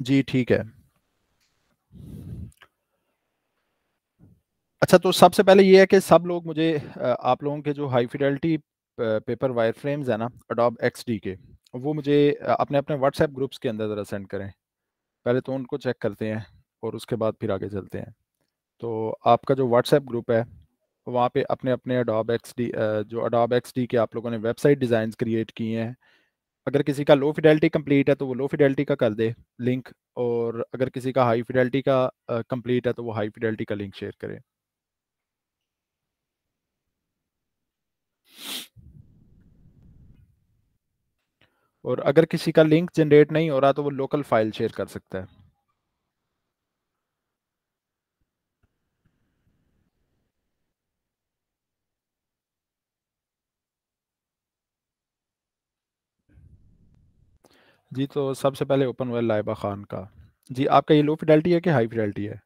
जी ठीक है। अच्छा, तो सबसे पहले ये है कि सब लोग मुझे आप लोगों के जो high Fidelity paper wire frames है ना अडोब एक्सडी के, वो मुझे अपने अपने व्हाट्सएप ग्रुप्स के अंदर ज़रा सेंड करें। पहले तो उनको चेक करते हैं और उसके बाद फिर आगे चलते हैं। तो आपका जो व्हाट्सएप ग्रुप है वहाँ पे अपने अपने अडोब एक्सडी, जो अडोब एक्सडी के आप लोगों ने वेबसाइट डिज़ाइंस क्रिएट किए हैं, अगर किसी का लो फिडेलिटी कंप्लीट है तो वो लो फिडेलिटी का कर दे लिंक, और अगर किसी का हाई फिडेलिटी का कंप्लीट है तो वो हाई फिडेलिटी का लिंक शेयर करे। और अगर किसी का लिंक जनरेट नहीं हो रहा तो वो लोकल फाइल शेयर कर सकता है। जी, तो सबसे पहले ओपन हुआ लाइबा खान का। जी, आपका ये लो फिडेलिटी है कि हाई फिडेलिटी है?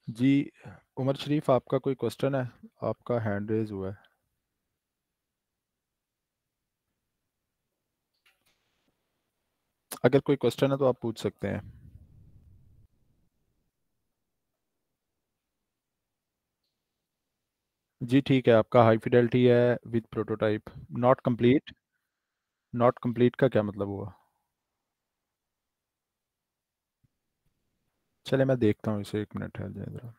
जी, उमर शरीफ, आपका कोई क्वेश्चन है? आपका हैंड रेज हुआ है। अगर कोई क्वेश्चन है तो आप पूछ सकते हैं। जी ठीक है, आपका हाई फिडेलिटी है with prototype. Not complete? Not complete का क्या मतलब हुआ? चले मैं देखता हूँ इसे, 1 मिनट ठहर जाए जरा।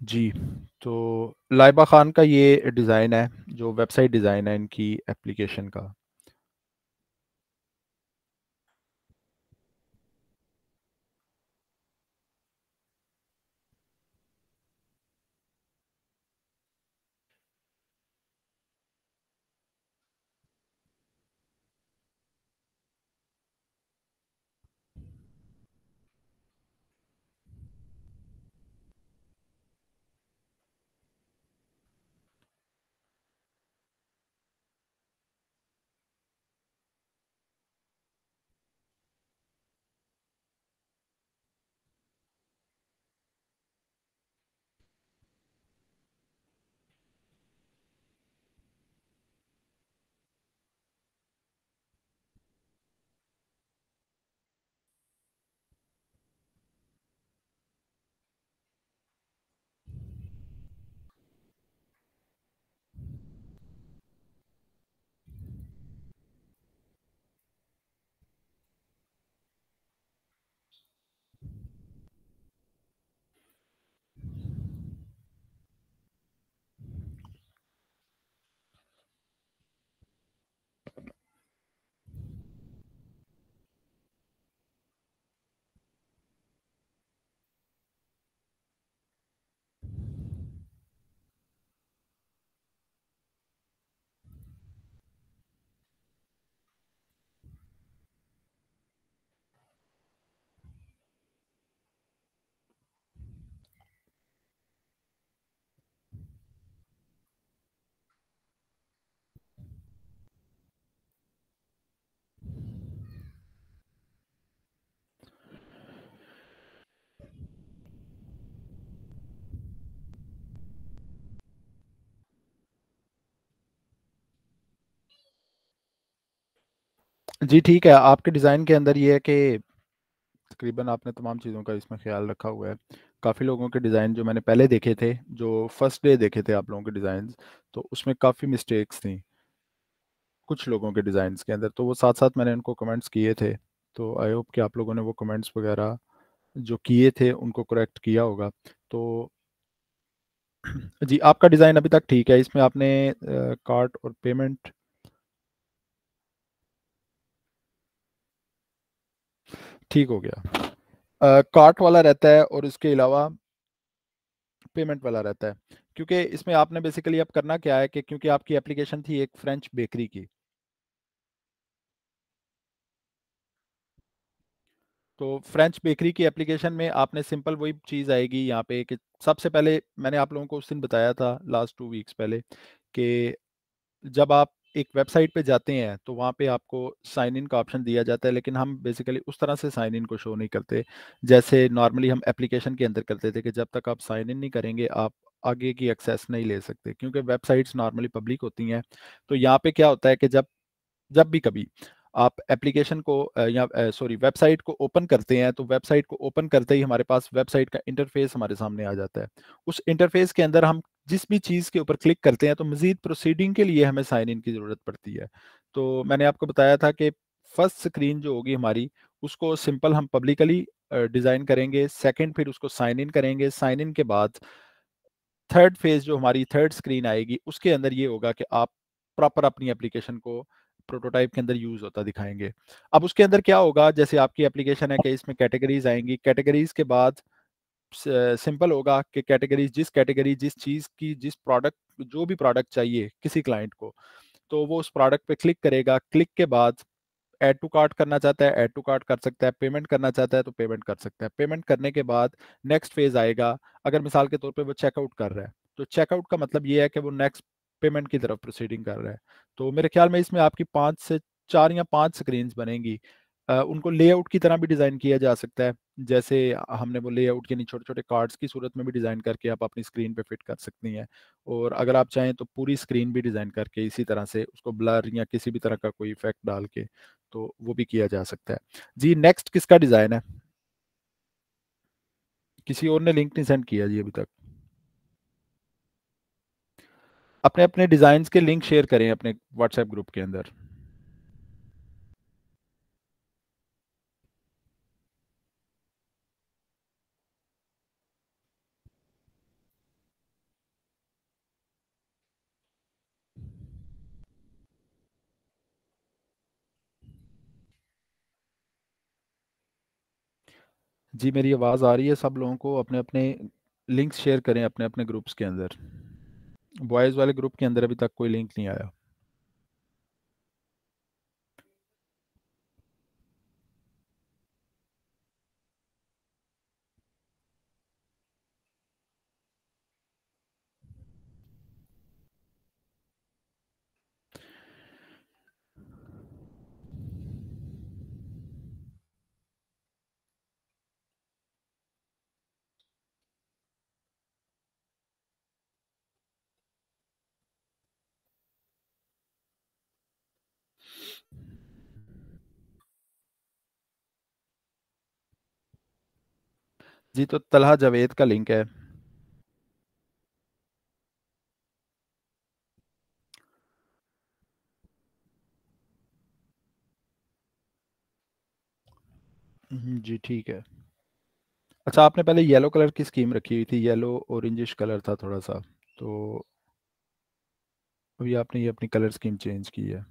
जी, तो लाइबा खान का ये डिज़ाइन है, जो वेबसाइट डिज़ाइन है इनकी एप्लीकेशन का। जी ठीक है, आपके डिज़ाइन के अंदर ये है कि तकरीबन आपने तमाम चीज़ों का इसमें ख्याल रखा हुआ है। काफ़ी लोगों के डिज़ाइन जो मैंने पहले देखे थे, जो फर्स्ट डे देखे थे आप लोगों के डिज़ाइन, तो उसमें काफ़ी मिस्टेक्स थी कुछ लोगों के डिज़ाइंस के अंदर, तो वो साथ साथ मैंने उनको कमेंट्स किए थे। तो आई होप कि आप लोगों ने वो कमेंट्स वगैरह जो किए थे उनको करेक्ट किया होगा। तो जी, आपका डिज़ाइन अभी तक ठीक है, इसमें आपने कार्ट और पेमेंट ठीक हो गया। कार्ट वाला रहता है और इसके अलावा पेमेंट वाला रहता है। क्योंकि इसमें आपने बेसिकली अब करना क्या है कि क्योंकि आपकी एप्लीकेशन थी एक फ्रेंच बेकरी की, तो फ्रेंच बेकरी की एप्लीकेशन में आपने सिंपल वही चीज़ आएगी यहाँ पे कि सबसे पहले मैंने आप लोगों को उस दिन बताया था लास्ट 2 वीक्स पहले कि जब आप एक वेबसाइट पे जाते हैं तो वहाँ पे आपको साइन इन का ऑप्शन दिया जाता है, लेकिन हम बेसिकली उस तरह से साइन इन को शो नहीं करते जैसे नॉर्मली हम एप्लीकेशन के अंदर करते थे कि जब तक आप साइन इन नहीं करेंगे आप आगे की एक्सेस नहीं ले सकते, क्योंकि वेबसाइट्स नॉर्मली पब्लिक होती हैं। तो यहाँ पे क्या होता है कि जब जब भी कभी आप एप्लीकेशन को या सॉरी वेबसाइट को ओपन करते हैं तो वेबसाइट को ओपन करते ही हमारे पास वेबसाइट का इंटरफेस हमारे सामने आ जाता है। उस इंटरफेस के अंदर हम जिस भी चीज़ के ऊपर क्लिक करते हैं तो मजीद प्रोसीडिंग के लिए हमें साइन इन की ज़रूरत पड़ती है। तो मैंने आपको बताया था कि फर्स्ट स्क्रीन जो होगी हमारी उसको सिंपल हम पब्लिकली डिज़ाइन करेंगे, सेकंड फिर उसको साइन इन करेंगे, साइन इन के बाद थर्ड फेज जो हमारी थर्ड स्क्रीन आएगी उसके अंदर ये होगा कि आप प्रॉपर अपनी एप्लीकेशन को प्रोटोटाइप के अंदर यूज होता दिखाएंगे। अब उसके अंदर क्या होगा, जैसे आपकी एप्लीकेशन है कि इसमें कैटेगरीज आएंगी, कैटेगरीज के बाद सिंपल होगा कि कैटेगरीज जिस कैटेगरी जिस चीज़ की जिस प्रोडक्ट जो भी प्रोडक्ट चाहिए किसी क्लाइंट को, तो वो उस प्रोडक्ट पे क्लिक करेगा, क्लिक के बाद ऐड टू कार्ट करना चाहता है ऐड टू कार्ट कर सकता है, पेमेंट करना चाहता है तो पेमेंट कर सकता है। पेमेंट करने के बाद नेक्स्ट फेज आएगा, अगर मिसाल के तौर पे वो चेकआउट कर रहा है तो चेकआउट का मतलब ये है कि वो नेक्स्ट पेमेंट की तरफ प्रोसीडिंग कर रहा है। तो मेरे ख्याल में इसमें आपकी 5 से 4 या 5 स्क्रीन्स बनेंगी। उनको लेआउट की तरह भी डिज़ाइन किया जा सकता है, जैसे हमने वो लेआउट यानी छोटे छोटे कार्ड्स की सूरत में भी डिज़ाइन करके आप अपनी स्क्रीन पे फिट कर सकती हैं। और अगर आप चाहें तो पूरी स्क्रीन भी डिज़ाइन करके इसी तरह से उसको ब्लर या किसी भी तरह का कोई इफेक्ट डाल के तो वो भी किया जा सकता है। जी नेक्स्ट किसका डिज़ाइन है? किसी और ने लिंक नहीं सेंड किया जी अभी तक। अपने अपने डिज़ाइंस के लिंक शेयर करें अपने व्हाट्सएप ग्रुप के अंदर। जी मेरी आवाज़ आ रही है सब लोगों को? अपने अपने लिंक्स शेयर करें अपने अपने ग्रुप्स के अंदर। बॉयज़ वाले ग्रुप के अंदर अभी तक कोई लिंक नहीं आया। जी तो तलहा जावेद का लिंक है। जी ठीक है। अच्छा आपने पहले येलो कलर की स्कीम रखी हुई थी, येलो ऑरेंजिश कलर था थोड़ा सा, तो अभी आपने ये अपनी कलर स्कीम चेंज की है।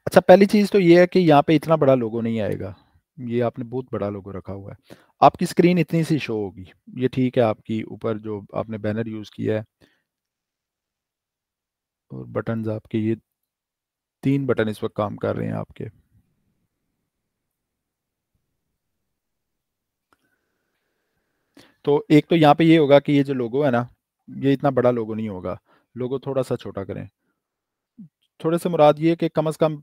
अच्छा पहली चीज़ तो ये है कि यहाँ पे इतना बड़ा लोगो नहीं आएगा, ये आपने बहुत बड़ा लोगो रखा हुआ है। आपकी स्क्रीन इतनी सी शो होगी, ये ठीक है। आपकी ऊपर जो आपने बैनर यूज़ किया है और बटन्स आपके ये 3 बटन इस वक्त काम कर रहे हैं आपके। तो एक तो यहाँ पे ये होगा कि ये जो लोगो है ना, ये इतना बड़ा लोगो नहीं होगा, लोगो थोड़ा सा छोटा करें। थोड़े से मुराद ये कि कम से कम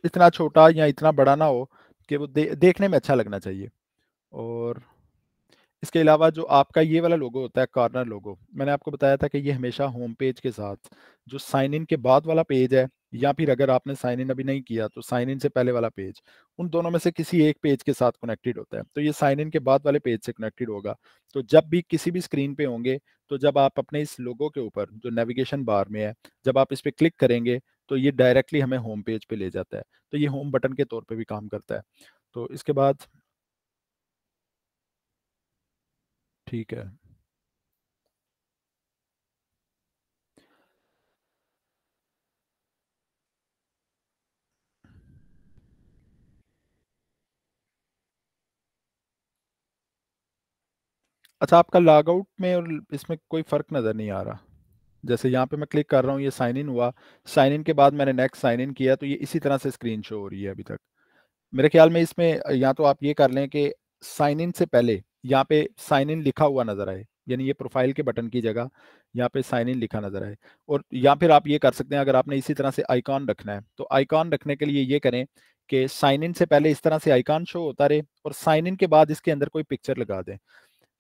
इतना छोटा या इतना बड़ा ना हो कि वो देखने में अच्छा लगना चाहिए। और इसके अलावा जो आपका ये वाला लोगो होता है कॉर्नर लोगो, मैंने आपको बताया था कि ये हमेशा होम पेज के साथ जो साइन इन के बाद वाला पेज है, या फिर अगर आपने साइन इन अभी नहीं किया तो साइन इन से पहले वाला पेज, उन दोनों में से किसी एक पेज के साथ कनेक्टेड होता है। तो ये साइन इन के बाद वाले पेज से कनेक्टेड होगा। तो जब भी किसी भी स्क्रीन पे होंगे, तो जब आप अपने इस लोगो के ऊपर जो नेविगेशन बार में है, जब आप इस पर क्लिक करेंगे तो ये डायरेक्टली हमें होम पेज पे ले जाता है। तो ये होम बटन के तौर पे भी काम करता है। तो इसके बाद ठीक है। अच्छा, आपका लॉग आउट में और इसमें कोई फ़र्क नज़र नहीं आ रहा? जैसे यहाँ पे मैं क्लिक कर रहा हूँ, ये साइन इन हुआ, साइन इन के बाद मैंने नेक्स्ट साइन इन किया, तो ये इसी तरह से स्क्रीन शो हो रही है अभी तक। मेरे ख्याल में इसमें या तो आप ये कर लें कि साइन इन से पहले यहाँ पे साइन इन लिखा हुआ नज़र आए, यानी ये प्रोफाइल के बटन की जगह यहाँ पे साइन इन लिखा नज़र आए। और या फिर आप ये कर सकते हैं, अगर आपने इसी तरह से आइकॉन रखना है, तो आइकॉन रखने के लिए ये करें कि साइन इन से पहले इस तरह से आइकॉन शो होता रहे, और साइन इन के बाद इसके अंदर कोई पिक्चर लगा दें।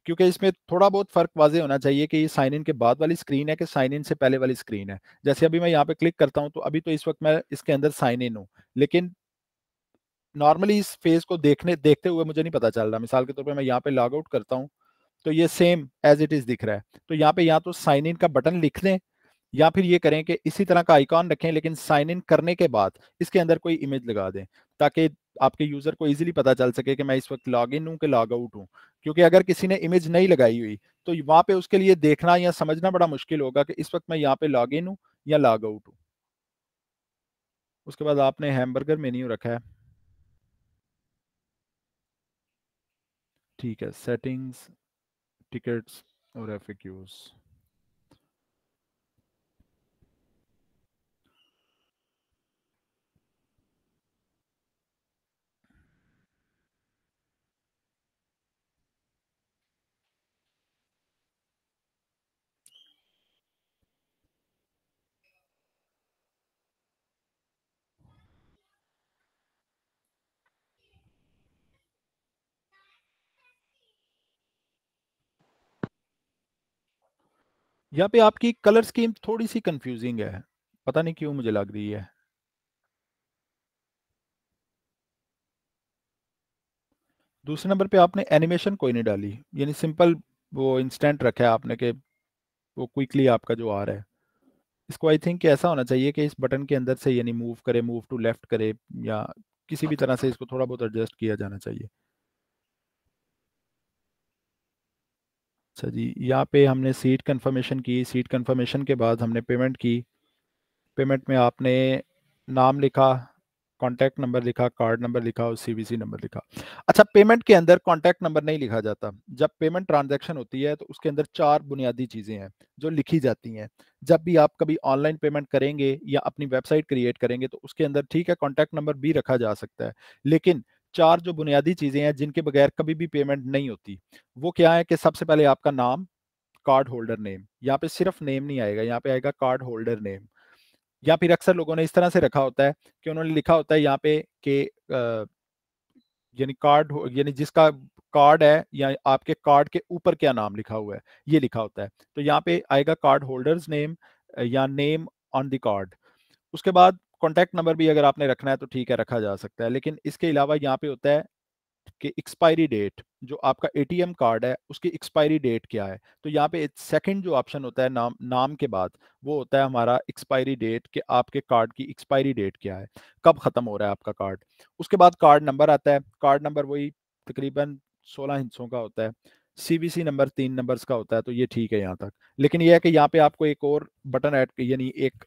क्योंकि इसमें थोड़ा बहुत फ़र्क वाज़ेह होना चाहिए कि ये साइन इन के बाद वाली स्क्रीन है कि साइन इन से पहले वाली स्क्रीन है। जैसे अभी मैं यहाँ पे क्लिक करता हूँ, तो अभी तो इस वक़्त मैं इसके अंदर साइन इन हूँ। लेकिन नॉर्मली इस फेज़ को देखते हुए मुझे नहीं पता चल रहा। मिसाल के तौर पे मैं यहाँ पे लॉग आउट करता हूँ, तो ये सेम एज़ इट इज़ दिख रहा है। तो यहाँ पे या तो साइन इन का बटन लिख दें, या फिर ये करें कि इसी तरह का आइकॉन रखें, लेकिन साइन इन करने के बाद इसके अंदर कोई इमेज लगा दें, ताकि आपके यूज़र को ईज़िली पता चल सके कि मैं इस वक़्त लॉग इन हूँ कि लॉग आउट हूँ। क्योंकि अगर किसी ने इमेज नहीं लगाई हुई, तो वहाँ पे उसके लिए देखना या समझना बड़ा मुश्किल होगा कि इस वक़्त मैं यहाँ पे लॉग इन हूँ या लॉग आउट हूँ। उसके बाद आपने हैमबर्गर मेन्यू रखा है, ठीक है, सेटिंग्स, टिकट्स और एफएक्यूज़। यहाँ पे आपकी कलर स्कीम थोड़ी-सी कन्फ्यूज़िंग है, पता नहीं क्यों मुझे लग रही है। दूसरे नंबर पे आपने एनिमेशन कोई नहीं डाली, यानी सिंपल वो इंस्टेंट रखा है आपने कि वो क्विकली आपका जो आ रहा है। इसको आई थिंक ऐसा होना चाहिए कि इस बटन के अंदर से यानी मूव करे, मूव टू लेफ्ट करे, या किसी भी तरह से इसको थोड़ा बहुत एडजस्ट किया जाना चाहिए। अच्छा जी, यहाँ पे हमने सीट कंफर्मेशन की, सीट कंफर्मेशन के बाद हमने पेमेंट की। पेमेंट में आपने नाम लिखा, कॉन्टैक्ट नंबर लिखा, कार्ड नंबर लिखा और सीवीसी नंबर लिखा। अच्छा, पेमेंट के अंदर कॉन्टैक्ट नंबर नहीं लिखा जाता। जब पेमेंट ट्रांजैक्शन होती है, तो उसके अंदर 4 बुनियादी चीज़ें हैं जो लिखी जाती हैं। जब भी आप कभी ऑनलाइन पेमेंट करेंगे या अपनी वेबसाइट क्रिएट करेंगे, तो उसके अंदर ठीक है कॉन्टैक्ट नंबर भी रखा जा सकता है। लेकिन 4 जो बुनियादी चीज़ें हैं जिनके बगैर कभी भी पेमेंट नहीं होती, वो क्या है कि सबसे पहले आपका नाम, कार्ड होल्डर नेम। यहाँ पे सिर्फ नेम नहीं आएगा, यहाँ पे आएगा कार्ड होल्डर नेम। या फिर अक्सर लोगों ने इस तरह से रखा होता है कि उन्होंने लिखा होता है यहाँ पे कि यानी यानी जिसका कार्ड है या आपके कार्ड के ऊपर क्या नाम लिखा हुआ है, ये लिखा होता है। तो यहाँ पे आएगा कार्ड होल्डर्स नेम या नेम ऑन द कार्ड। उसके बाद कॉन्टैक्ट नंबर भी अगर आपने रखना है तो ठीक है, रखा जा सकता है। लेकिन इसके अलावा यहाँ पे होता है कि एक्सपायरी डेट, जो आपका एटीएम कार्ड है उसकी एक्सपायरी डेट क्या है। तो यहाँ पे सेकंड जो ऑप्शन होता है नाम नाम के बाद, वो होता है हमारा एक्सपायरी डेट, कि आपके कार्ड की एक्सपायरी डेट क्या है, कब खत्म हो रहा है आपका कार्ड। उसके बाद कार्ड नंबर आता है। कार्ड नंबर वही तकरीबन 16 हिस्सों का होता है। सीवीसी नंबर 3 नंबर्स का होता है, तो ये ठीक है यहाँ तक। लेकिन ये है कि यहाँ पे आपको एक और बटन ऐड, यानी एक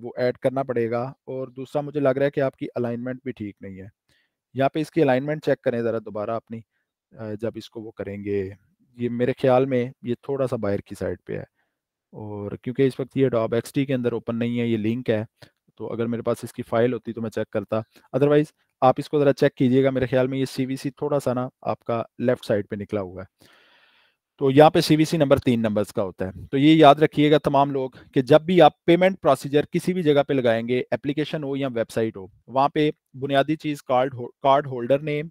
वो ऐड करना पड़ेगा। और दूसरा मुझे लग रहा है कि आपकी अलाइनमेंट भी ठीक नहीं है। यहाँ पे इसकी अलाइनमेंट चेक करें ज़रा दोबारा अपनी, जब इसको वो करेंगे। ये मेरे ख्याल में ये थोड़ा सा बाहर की साइड पे है, और क्योंकि इस वक्त ये अडोब एक्सडी के अंदर ओपन नहीं है, ये लिंक है। तो अगर मेरे पास इसकी फ़ाइल होती तो मैं चेक करता। अदरवाइज़ आप इसको ज़रा चेक कीजिएगा, मेरे ख्याल में ये सीवीसी थोड़ा सा ना आपका लेफ्ट साइड पे निकला हुआ है। तो यहाँ पे सीवीसी नंबर 3 नंबर्स का होता है। तो ये याद रखिएगा तमाम लोग, कि जब भी आप पेमेंट प्रोसीजर किसी भी जगह पे लगाएंगे, एप्लीकेशन हो या वेबसाइट हो, वहाँ पे बुनियादी चीज़ कार्ड होल्डर नेम,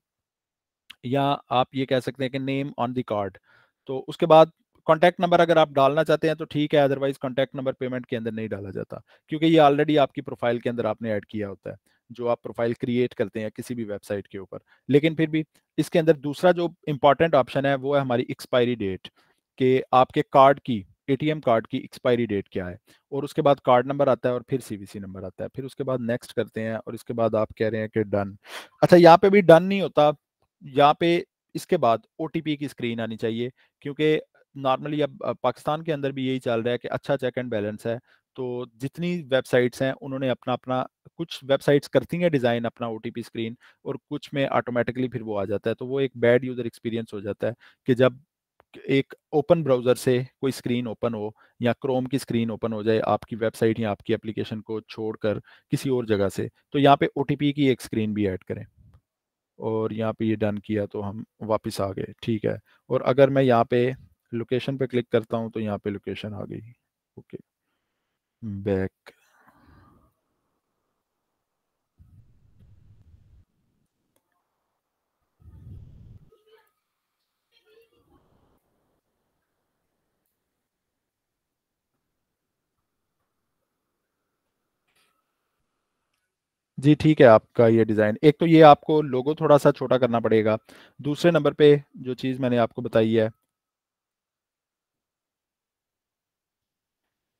या आप ये कह सकते हैं कि नेम ऑन द कार्ड। तो उसके बाद कॉन्टैक्ट नंबर अगर आप डालना चाहते हैं तो ठीक है, अदरवाइज कॉन्टैक्ट नंबर पेमेंट के अंदर नहीं डाला जाता, क्योंकि ये ऑलरेडी आपकी प्रोफाइल के अंदर आपने ऐड किया होता है, जो आप प्रोफाइल क्रिएट करते हैं किसी भी वेबसाइट के ऊपर। लेकिन फिर भी इसके अंदर दूसरा जो इंपॉर्टेंट ऑप्शन है वो है हमारी एक्सपायरी डेट, कि आपके कार्ड की, एटीएम कार्ड की एक्सपायरी डेट क्या है। और उसके बाद कार्ड नंबर आता है और फिर सीवीसी नंबर आता है, फिर उसके बाद नेक्स्ट करते हैं, और इसके बाद आप कह रहे हैं कि डन। अच्छा, यहाँ पे भी डन नहीं होता। यहाँ पे इसके बाद ओटीपी की स्क्रीन आनी चाहिए, क्योंकि नॉर्मली अब पाकिस्तान के अंदर भी यही चल रहा है कि अच्छा चेक एंड बैलेंस है। तो जितनी वेबसाइट्स हैं उन्होंने अपना अपना, कुछ वेबसाइट्स करती हैं डिज़ाइन अपना ओटीपी स्क्रीन, और कुछ में ऑटोमेटिकली फिर वो आ जाता है। तो वो एक बैड यूज़र एक्सपीरियंस हो जाता है कि जब एक ओपन ब्राउज़र से कोई स्क्रीन ओपन हो या क्रोम की स्क्रीन ओपन हो जाए आपकी वेबसाइट या आपकी एप्लीकेशन को छोड़कर किसी और जगह से, तो यहाँ पे ओटीपी की एक स्क्रीन भी ऐड करें। और यहाँ पे ये डन किया तो हम वापस आ गए, ठीक है। और अगर मैं यहाँ पे लोकेशन पे क्लिक करता हूँ तो यहाँ पे लोकेशन आ गई। Okay, back. जी ठीक है, आपका ये डिज़ाइन, एक तो ये आपको लोगो थोड़ा सा छोटा करना पड़ेगा। दूसरे नंबर पे जो चीज़ मैंने आपको बताई है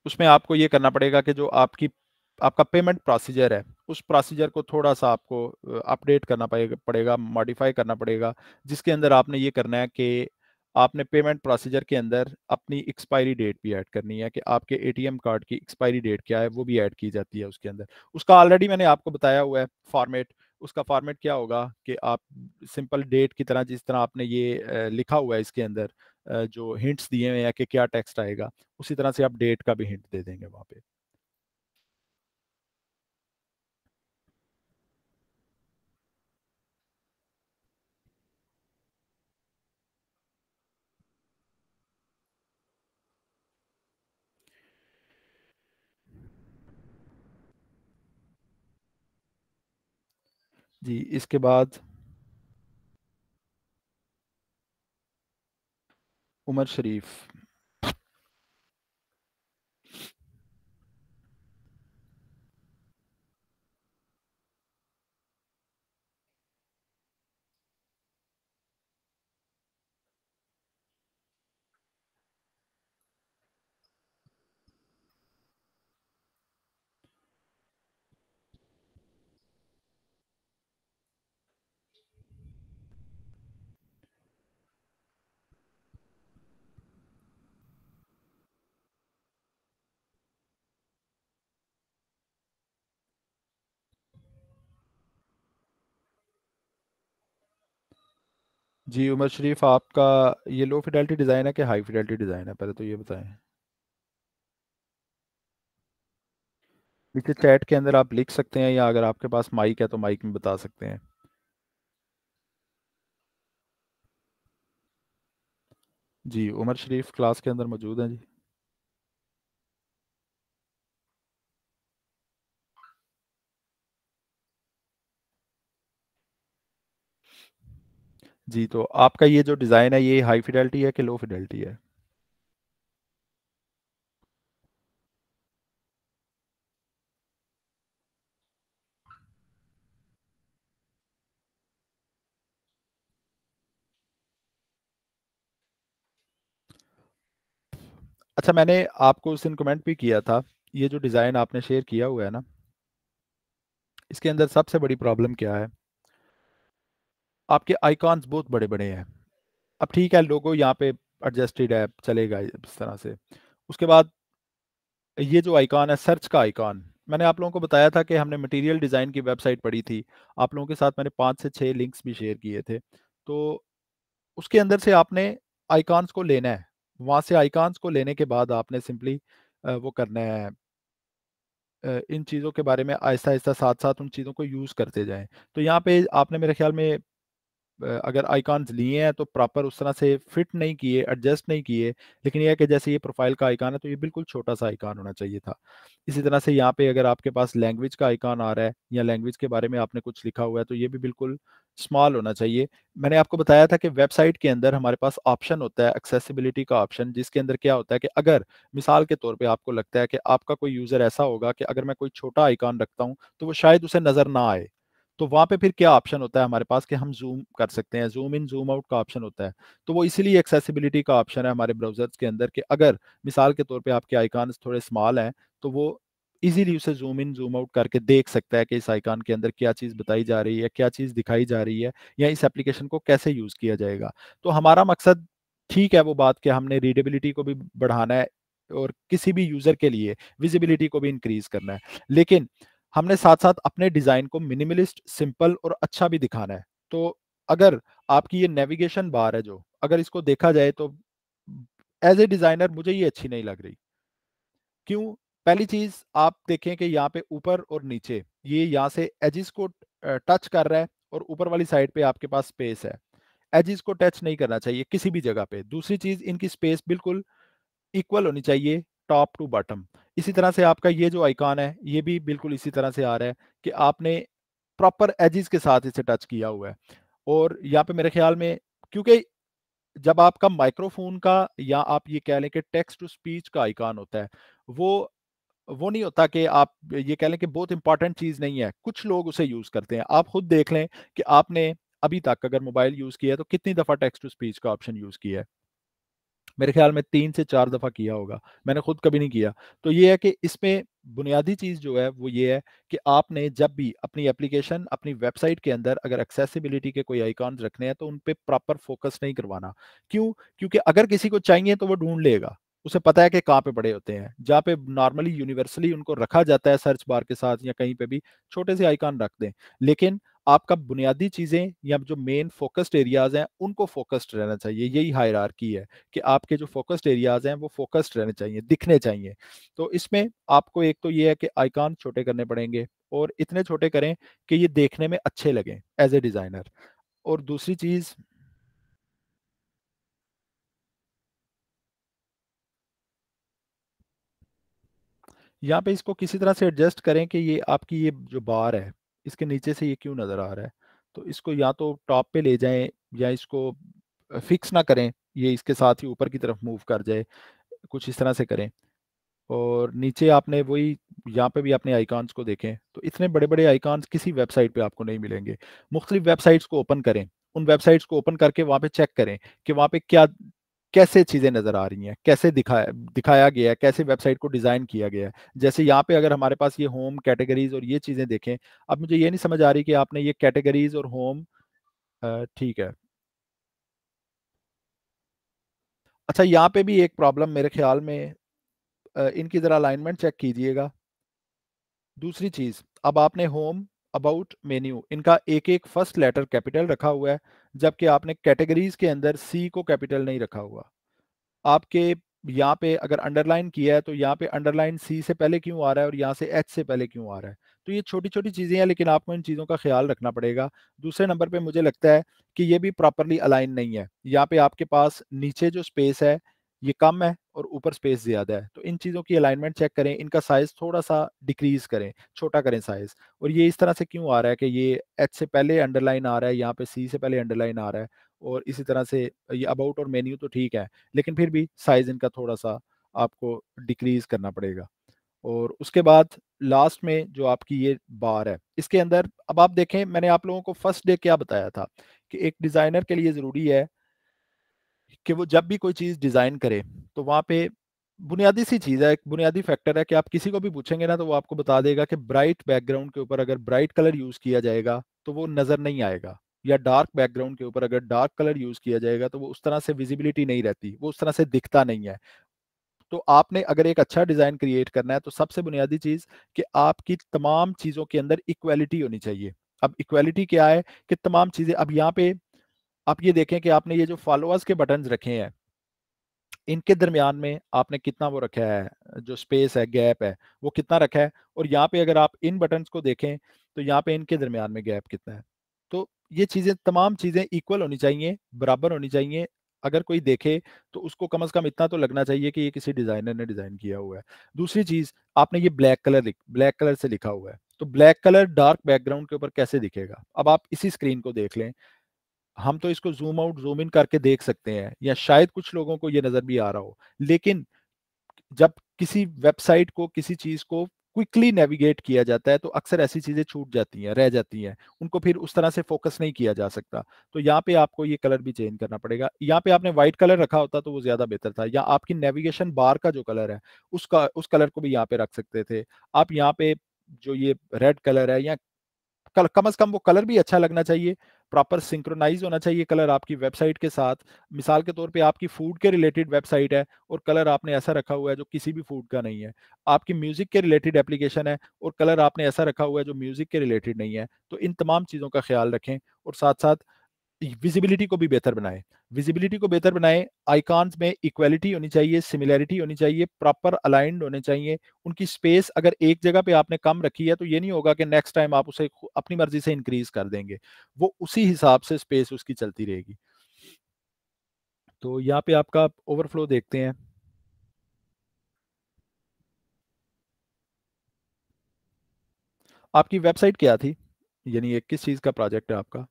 उसमें आपको ये करना पड़ेगा कि जो आपका पेमेंट प्रोसीजर है उस प्रोसीजर को थोड़ा सा आपको अपडेट करना पड़ेगा, मॉडिफाई करना पड़ेगा, जिसके अंदर आपने ये करना है कि आपने पेमेंट प्रोसीजर के अंदर अपनी एक्सपायरी डेट भी ऐड करनी है कि आपके एटीएम कार्ड की एक्सपायरी डेट क्या है वो भी ऐड की जाती है उसके अंदर। उसका ऑलरेडी मैंने आपको बताया हुआ है फॉर्मेट। उसका फॉर्मेट क्या होगा कि आप सिंपल डेट की तरह, जिस तरह आपने ये लिखा हुआ है इसके अंदर, जो हिंट्स दिए हुए हैं कि क्या टेक्स्ट आएगा, उसी तरह से आप डेट का भी हिंट दे देंगे वहां पे। जी इसके बाद उमर शरीफ। जी उमर शरीफ, आपका ये लो फिडेलिटी डिज़ाइन है कि हाई फिडेलिटी डिज़ाइन है, पहले तो ये बताएं। नीचे चैट के अंदर आप लिख सकते हैं, या अगर आपके पास माइक है तो माइक में बता सकते हैं। जी उमर शरीफ क्लास के अंदर मौजूद हैं जी। जी तो आपका ये जो डिज़ाइन है ये हाई फिडेलिटी है कि लो फिडेलिटी है? अच्छा, मैंने आपको उस दिन कमेंट भी किया था, ये जो डिज़ाइन आपने शेयर किया हुआ है ना, इसके अंदर सबसे बड़ी प्रॉब्लम क्या है, आपके आइकॉन्स बहुत बड़े बड़े हैं। अब ठीक है, लोगो यहाँ पे एडजस्टेड है, चलेगा इस तरह से। उसके बाद ये जो आइकॉन है, सर्च का आइकॉन, मैंने आप लोगों को बताया था कि हमने मटेरियल डिज़ाइन की वेबसाइट पढ़ी थी, आप लोगों के साथ मैंने 5 से 6 लिंक्स भी शेयर किए थे। तो उसके अंदर से आपने आइकॉन्स को लेना है, वहाँ से आइकॉन्स को लेने के बाद आपने सिंपली वो करना है, इन चीज़ों के बारे में आहिस्ता आहिस्ता साथ साथ उन चीज़ों को यूज़ करते जाएं। तो यहाँ पे आपने मेरे ख्याल में अगर आइकॉन्स लिए हैं तो प्रॉपर उस तरह से फिट नहीं किए, एडजस्ट नहीं किए। लेकिन ये है कि जैसे ये प्रोफाइल का आइकॉन है तो ये बिल्कुल छोटा सा आइकॉन होना चाहिए था। इसी तरह से यहाँ पे अगर आपके पास लैंग्वेज का आइकॉन आ रहा है या लैंग्वेज के बारे में आपने कुछ लिखा हुआ है तो ये भी बिल्कुल स्मॉल होना चाहिए। मैंने आपको बताया था कि वेबसाइट के अंदर हमारे पास ऑप्शन होता है, एक्सेसिबिलिटी का ऑप्शन, जिसके अंदर क्या होता है कि अगर मिसाल के तौर पे आपको लगता है कि आपका कोई यूज़र ऐसा होगा कि अगर मैं कोई छोटा आइकॉन रखता हूँ तो वो शायद उसे नज़र ना आए, तो वहाँ पे फिर क्या ऑप्शन होता है हमारे पास कि हम ज़ूम कर सकते हैं, ज़ूम इन ज़ूम आउट का ऑप्शन होता है। तो वो इसीलिए एक्सेसिबिलिटी का ऑप्शन है हमारे ब्राउज़र्स के अंदर कि अगर मिसाल के तौर पे आपके आइकॉन्स थोड़े स्मॉल हैं, तो वो ईज़िली उसे ज़ूम इन ज़ूम आउट करके देख सकता है कि इस आइकॉन के अंदर क्या चीज़ बताई जा रही है, क्या चीज़ दिखाई जा रही है, या इस एप्लीकेशन को कैसे यूज़ किया जाएगा। तो हमारा मकसद, ठीक है वो बात कि हमने रीडेबिलिटी को भी बढ़ाना है और किसी भी यूज़र के लिए विज़िबिलिटी को भी इंक्रीज़ करना है। लेकिन हमने साथ-साथ अपने डिज़ाइन को मिनिमलिस्ट, सिंपल और अच्छा भी दिखाना है। तो अगर आपकी ये नेविगेशन बार है जो, अगर इसको देखा जाए तो एज ए डिज़ाइनर मुझे ये अच्छी नहीं लग रही। क्यों? पहली चीज़ आप देखें कि यहाँ पे ऊपर और नीचे ये यहाँ से एजेस को टच कर रहा है और ऊपर वाली साइड पे आपके पास स्पेस है। एजेस को टच नहीं करना चाहिए किसी भी जगह पे। दूसरी चीज़, इनकी स्पेस बिल्कुल इक्वल होनी चाहिए टॉप टू बॉटम। इसी तरह से आपका ये जो आइकॉन है, ये भी बिल्कुल इसी तरह से आ रहा है कि आपने प्रॉपर एजेस के साथ इसे टच किया हुआ है। और यहाँ पे मेरे ख्याल में, क्योंकि जब आपका माइक्रोफ़ोन का या आप ये कह लें कि टेक्स्ट टू स्पीच का आइकॉन होता है, वो वो नहीं होता कि आप ये कह लें कि बहुत इंपॉर्टेंट चीज़ नहीं है। कुछ लोग उसे यूज़ करते हैं। आप खुद देख लें कि आपने अभी तक अगर मोबाइल यूज़ किया है तो कितनी दफ़ा टेक्स्ट टू स्पीच का ऑप्शन यूज़ किया है? मेरे ख्याल में 3 से 4 दफ़ा किया होगा। मैंने खुद कभी नहीं किया। तो ये है कि इसमें बुनियादी चीज़ जो है वो ये है कि आपने जब भी अपनी एप्लीकेशन, अपनी वेबसाइट के अंदर अगर एक्सेसिबिलिटी के कोई आइकॉन्स रखने हैं तो उन पे प्रॉपर फ़ोकस नहीं करवाना। क्यों? क्योंकि अगर किसी को चाहिए तो वो ढूँढ लेगा। उसे पता है कि कहाँ पे पड़े होते हैं। जहाँ पे नॉर्मली यूनिवर्सली उनको रखा जाता है सर्च बार के साथ या कहीं पे भी छोटे से आइकॉन रख दें। लेकिन आपका बुनियादी चीज़ें या जो मेन फ़ोकस्ड एरियाज़ हैं उनको फ़ोकस्ड रहना चाहिए। यही हायरार्की है। कि आपके जो फ़ोकस्ड एरियाज़ हैं वो फ़ोकस्ड रहने चाहिए, दिखने चाहिए। तो इसमें आपको एक तो ये है कि आइकॉन छोटे करने पड़ेंगे और इतने छोटे करें कि ये देखने में अच्छे लगें एज़ अ डिज़ाइनर। और दूसरी चीज़, यहाँ पे इसको किसी तरह से एडजस्ट करें कि ये आपकी ये जो बार है, इसके नीचे से ये क्यों नज़र आ रहा है। तो इसको या तो टॉप पे ले जाएँ या इसको फिक्स ना करें, ये इसके साथ ही ऊपर की तरफ मूव कर जाए, कुछ इस तरह से करें। और नीचे आपने वही, यहाँ पे भी अपने आइकॉन्स को देखें तो इतने बड़े-बड़े आइकॉन्स किसी वेबसाइट पे आपको नहीं मिलेंगे। मुख्तलिफ वेबसाइट्स को ओपन करें, उन वेबसाइट्स को ओपन करके वहाँ पे चेक करें कि वहाँ पे क्या कैसे चीज़ें नज़र आ रही हैं, कैसे दिखाया दिखाया गया है, कैसे वेबसाइट को डिज़ाइन किया गया है। जैसे यहाँ पे अगर हमारे पास ये होम, कैटेगरीज़ और ये चीज़ें देखें, अब मुझे ये नहीं समझ आ रही कि आपने ये कैटेगरीज़ और होम ठीक है। अच्छा, यहाँ पे भी एक प्रॉब्लम मेरे ख़्याल में, इनकी ज़रा अलाइनमेंट चेक कीजिएगा। दूसरी चीज़, अब आपने होम, अबाउट, मेन्यू इनका एक-एक फर्स्ट लेटर कैपिटल रखा हुआ है, जबकि आपने कैटेगरीज़ के अंदर सी को कैपिटल नहीं रखा हुआ। आपके यहाँ पे अगर अंडरलाइन किया है तो यहाँ पे अंडरलाइन सी से पहले क्यों आ रहा है और यहाँ से एच से पहले क्यों आ रहा है? तो ये छोटी-छोटी चीज़ें हैं, लेकिन आपको इन चीज़ों का ख़्याल रखना पड़ेगा। दूसरे नंबर पे मुझे लगता है कि ये भी प्रॉपर्ली अलाइन नहीं है। यहाँ पे आपके पास नीचे जो स्पेस है, ये कम है और ऊपर स्पेस ज़्यादा है। तो इन चीज़ों की अलाइनमेंट चेक करें, इनका साइज़ थोड़ा-सा डिक्रीज़ करें, छोटा करें साइज़। और ये इस तरह से क्यों आ रहा है कि ये एच से पहले अंडरलाइन आ रहा है, यहाँ पे सी से पहले अंडरलाइन आ रहा है और इसी तरह से ये अबाउट और मेन्यू तो ठीक है। लेकिन फिर भी साइज़ इनका थोड़ा-सा आपको डिक्रीज़ करना पड़ेगा। और उसके बाद लास्ट में जो आपकी ये बार है, इसके अंदर अब आप देखें, मैंने आप लोगों को फर्स्ट डे क्या बताया था कि एक डिज़ाइनर के लिए ज़रूरी है कि वो जब भी कोई चीज़ डिज़ाइन करे, तो वहाँ पे बुनियादी सी चीज़ है, एक बुनियादी फैक्टर है कि आप किसी को भी पूछेंगे ना, तो वो आपको बता देगा कि ब्राइट बैकग्राउंड के ऊपर अगर ब्राइट कलर यूज़ किया जाएगा, तो वो नज़र नहीं आएगा। या डार्क बैकग्राउंड के ऊपर अगर डार्क कलर यूज़ किया जाएगा, तो वो उस तरह से विज़िबिलिटी नहीं रहती, वो उस तरह से दिखता नहीं है। तो आपने अगर एक अच्छा डिज़ाइन क्रिएट करना है, तो सबसे बुनियादी चीज़ कि आपकी तमाम चीज़ों के अंदर इक्वालिटी होनी चाहिए। अब इक्वालिटी क्या है कि तमाम चीज़ें, अब यहाँ पे आप ये देखें कि आपने ये जो फॉलोअर्स के बटन्स रखे हैं, इनके दरमियान में आपने कितना वो रखा है, जो स्पेस है, गैप है, वो कितना रखा है। और यहाँ पे अगर आप इन बटन्स को देखें, तो यहाँ पे इनके दरमियान में गैप कितना है। तो ये चीज़ें, तमाम चीज़ें इक्वल होनी चाहिए, बराबर होनी चाहिए। अगर कोई देखे तो उसको कम से कम इतना तो लगना चाहिए कि ये किसी डिज़ाइनर ने डिज़ाइन किया हुआ है। दूसरी चीज़, आपने ये ब्लैक कलर से लिखा हुआ है, तो ब्लैक कलर डार्क बैकग्राउंड के ऊपर कैसे दिखेगा? अब आप इसी स्क्रीन को देख लें, हम तो इसको ज़ूम आउट, ज़ूम इन करके देख सकते हैं, या शायद कुछ लोगों को ये नज़र भी आ रहा हो। लेकिन जब किसी वेबसाइट को, किसी चीज़ को क्विकली नेविगेट किया जाता है, तो अक्सर ऐसी चीज़ें छूट जाती हैं, रह जाती हैं। उनको फिर उस तरह से फ़ोकस नहीं किया जा सकता। तो यहाँ पे आपको ये कलर भी चेंज करना पड़ेगा। यहाँ पे आपने व्हाइट कलर रखा होता तो वो ज़्यादा बेहतर था, या आपकी नेविगेशन बार का जो कलर है, उसका उस कलर को भी यहाँ पे रख सकते थे। आप यहाँ पे जो ये रेड कलर है, या कम से कम वो कलर भी अच्छा लगना चाहिए, प्रॉपर सिंक्रोनाइज़ होना चाहिए कलर आपकी वेबसाइट के साथ। मिसाल के तौर पे आपकी फूड के रिलेटेड वेबसाइट है और कलर आपने ऐसा रखा हुआ है जो किसी भी फूड का नहीं है। आपकी म्यूज़िक के रिलेटेड एप्लीकेशन है और कलर आपने ऐसा रखा हुआ है जो म्यूज़िक के रिलेटेड नहीं है। तो इन तमाम चीज़ों का ख़्याल रखें और साथ-साथ विजिबिलिटी को भी बेहतर बनाएं। विजिबिलिटी को बेहतर बनाएं, आइकॉन्स में इक्वालिटी होनी चाहिए, सिमिलैरिटी होनी चाहिए, प्रॉपर अलाइंड होने चाहिए। उनकी स्पेस अगर एक जगह पे आपने कम रखी है तो ये नहीं होगा कि नेक्स्ट टाइम आप उसे अपनी मर्जी से इंक्रीज कर देंगे, वो उसी हिसाब से स्पेस उसकी चलती रहेगी। तो यहाँ पे आपका ओवरफ्लो देखते हैं। आपकी वेबसाइट क्या थी, यानी ये किस चीज़ का प्रोजेक्ट है आपका?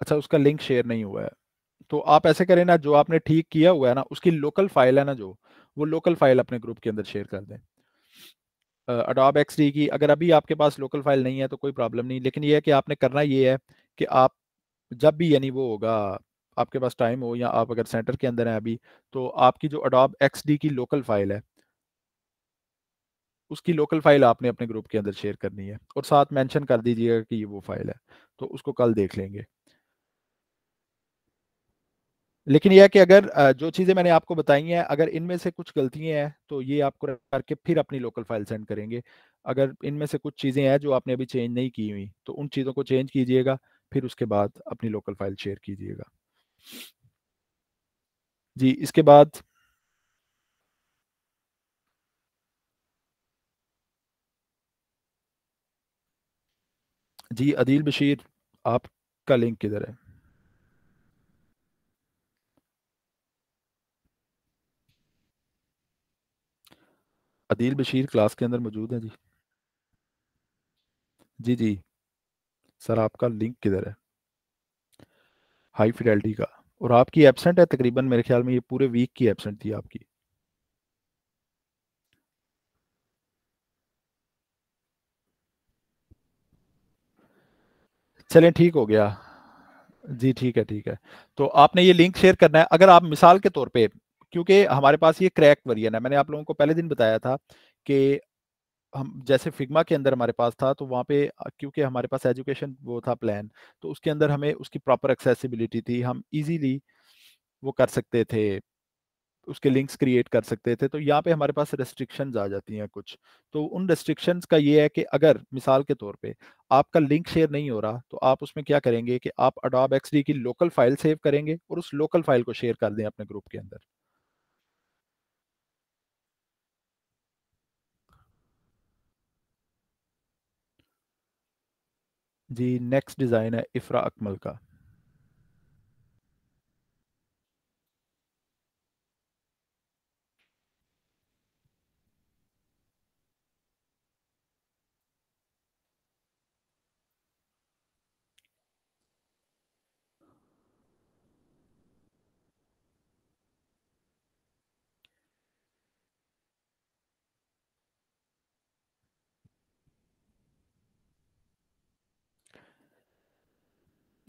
अच्छा, उसका लिंक शेयर नहीं हुआ है। तो आप ऐसे करें ना, जो आपने ठीक किया हुआ है ना, उसकी लोकल फाइल है ना जो, वो लोकल फाइल अपने ग्रुप के अंदर शेयर कर दें। अडोब एक्सडी की अगर अभी आपके पास लोकल फाइल नहीं है तो कोई प्रॉब्लम नहीं, लेकिन ये है कि आपने करना ये है कि आप जब भी यानी वो होगा, आपके पास टाइम हो या आप अगर सेंटर के अंदर हैं अभी, तो आपकी जो अडोब एक्सडी की लोकल फाइल है, उसकी लोकल फाइल आपने अपने ग्रुप के अंदर शेयर करनी है, और साथ मेंशन कर दीजिएगा कि ये वो फाइल है, तो उसको कल देख लेंगे। लेकिन यह है कि अगर जो चीज़ें मैंने आपको बताई हैं, अगर इनमें से कुछ गलतियां हैं तो ये आपको करके फिर अपनी लोकल फाइल सेंड करेंगे। अगर इनमें से कुछ चीज़ें हैं जो आपने अभी चेंज नहीं की हुई, तो उन चीज़ों को चेंज कीजिएगा, फिर उसके बाद अपनी लोकल फाइल शेयर कीजिएगा। जी, इसके बाद जी, अदील बशीर, आपका लिंक किधर है? अदील बशीर क्लास के अंदर मौजूद है जी? जी जी, सर आपका लिंक किधर है हाई फिडेलिटी का? और आपकी एब्सेंट है तकरीबन, मेरे ख्याल में ये पूरे वीक की एब्सेंट थी आपकी। चलें, ठीक हो गया। जी ठीक है, ठीक है। तो आपने ये लिंक शेयर करना है, अगर आप मिसाल के तौर पे, क्योंकि हमारे पास ये क्रैक वर्जन है, मैंने आप लोगों को पहले दिन बताया था कि हम जैसे फिग्मा के अंदर हमारे पास था, तो वहाँ पे क्योंकि हमारे पास एजुकेशन वो था प्लान, तो उसके अंदर हमें उसकी प्रॉपर एक्सेसिबिलिटी थी, हम इजीली वो कर सकते थे, उसके लिंक्स क्रिएट कर सकते थे। तो यहाँ पे हमारे पास रेस्ट्रिक्शंस आ जाती हैं कुछ। तो उन रेस्ट्रिक्शंस का ये है कि अगर मिसाल के तौर पे आपका लिंक शेयर नहीं हो रहा, तो आप उसमें क्या करेंगे कि आप अडोब एक्सडी की लोकल फाइल सेव करेंगे और उस लोकल फाइल को शेयर कर दें अपने ग्रुप के अंदर। जी, नेक्स्ट डिज़ाइन है इफ्रा अकमल का।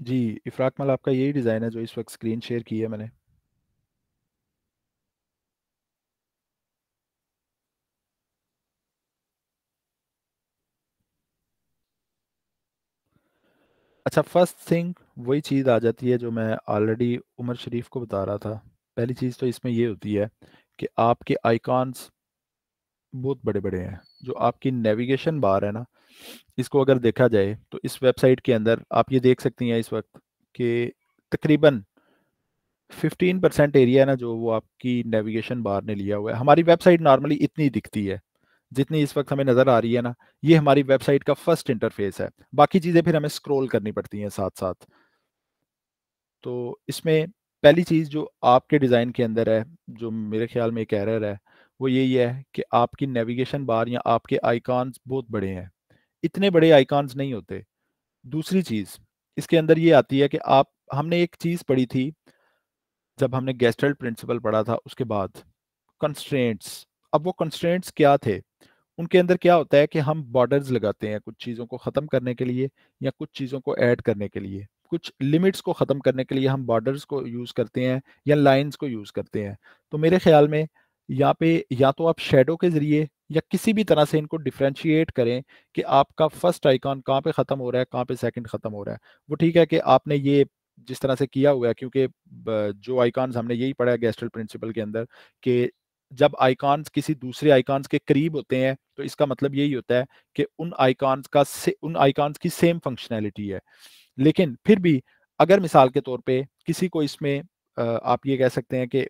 जी, इफ्रा अकमल आपका यही डिज़ाइन है जो इस वक्त स्क्रीन शेयर की है मैंने। अच्छा, फर्स्ट थिंग वही चीज़ आ जाती है जो मैं ऑलरेडी उमर शरीफ को बता रहा था। पहली चीज़ तो इसमें ये होती है कि आपके आइकॉन्स बहुत बड़े बड़े हैं। जो आपकी नेविगेशन बार है ना, इसको अगर देखा जाए तो इस वेबसाइट के अंदर आप ये देख सकती हैं इस वक्त कि तकरीबन 15% एरिया है ना, जो वो आपकी नेविगेशन बार ने लिया हुआ है। हमारी वेबसाइट नॉर्मली इतनी दिखती है जितनी इस वक्त हमें नज़र आ रही है ना, ये हमारी वेबसाइट का फर्स्ट इंटरफेस है। बाकी चीज़ें फिर हमें स्क्रॉल करनी पड़ती हैं साथ साथ। तो इसमें पहली चीज़ जो आपके डिज़ाइन के अंदर है, जो मेरे ख्याल में एक एरर है, वो यही है कि आपकी नेविगेशन बार या आपके आइकॉन्स बहुत बड़े हैं। इतने बड़े आइकॉन्स नहीं होते। दूसरी चीज़ इसके अंदर ये आती है कि आप हमने एक चीज़ पढ़ी थी जब हमने गेस्टल्ट प्रिंसिपल पढ़ा था उसके बाद, कंस्ट्रेंट्स। अब वो कंस्ट्रेंट्स क्या थे? उनके अंदर क्या होता है कि हम बॉर्डर्स लगाते हैं कुछ चीज़ों को ख़त्म करने के लिए या कुछ चीज़ों को ऐड करने के लिए। कुछ लिमिट्स को ख़त्म करने के लिए हम बॉर्डर्स को यूज़ करते हैं या लाइंस को यूज़ करते हैं। तो मेरे ख़्याल में यहाँ पे या तो आप शेडो के ज़रिए या किसी भी तरह से इनको डिफरेंशिएट करें कि आपका फर्स्ट आइकॉन कहाँ पे ख़त्म हो रहा है, कहाँ पे सेकंड ख़त्म हो रहा है। वो ठीक है कि आपने ये जिस तरह से किया हुआ है, क्योंकि जो आइकॉन्स हमने यही पढ़ा है गेस्टल प्रिंसिपल के अंदर कि जब आइकॉन्स किसी दूसरे आइकॉन्स के करीब होते हैं तो इसका मतलब यही होता है कि उन आइकॉन्स की सेम फंक्शनैलिटी है। लेकिन फिर भी अगर मिसाल के तौर पे किसी को इसमें आप ये कह सकते हैं कि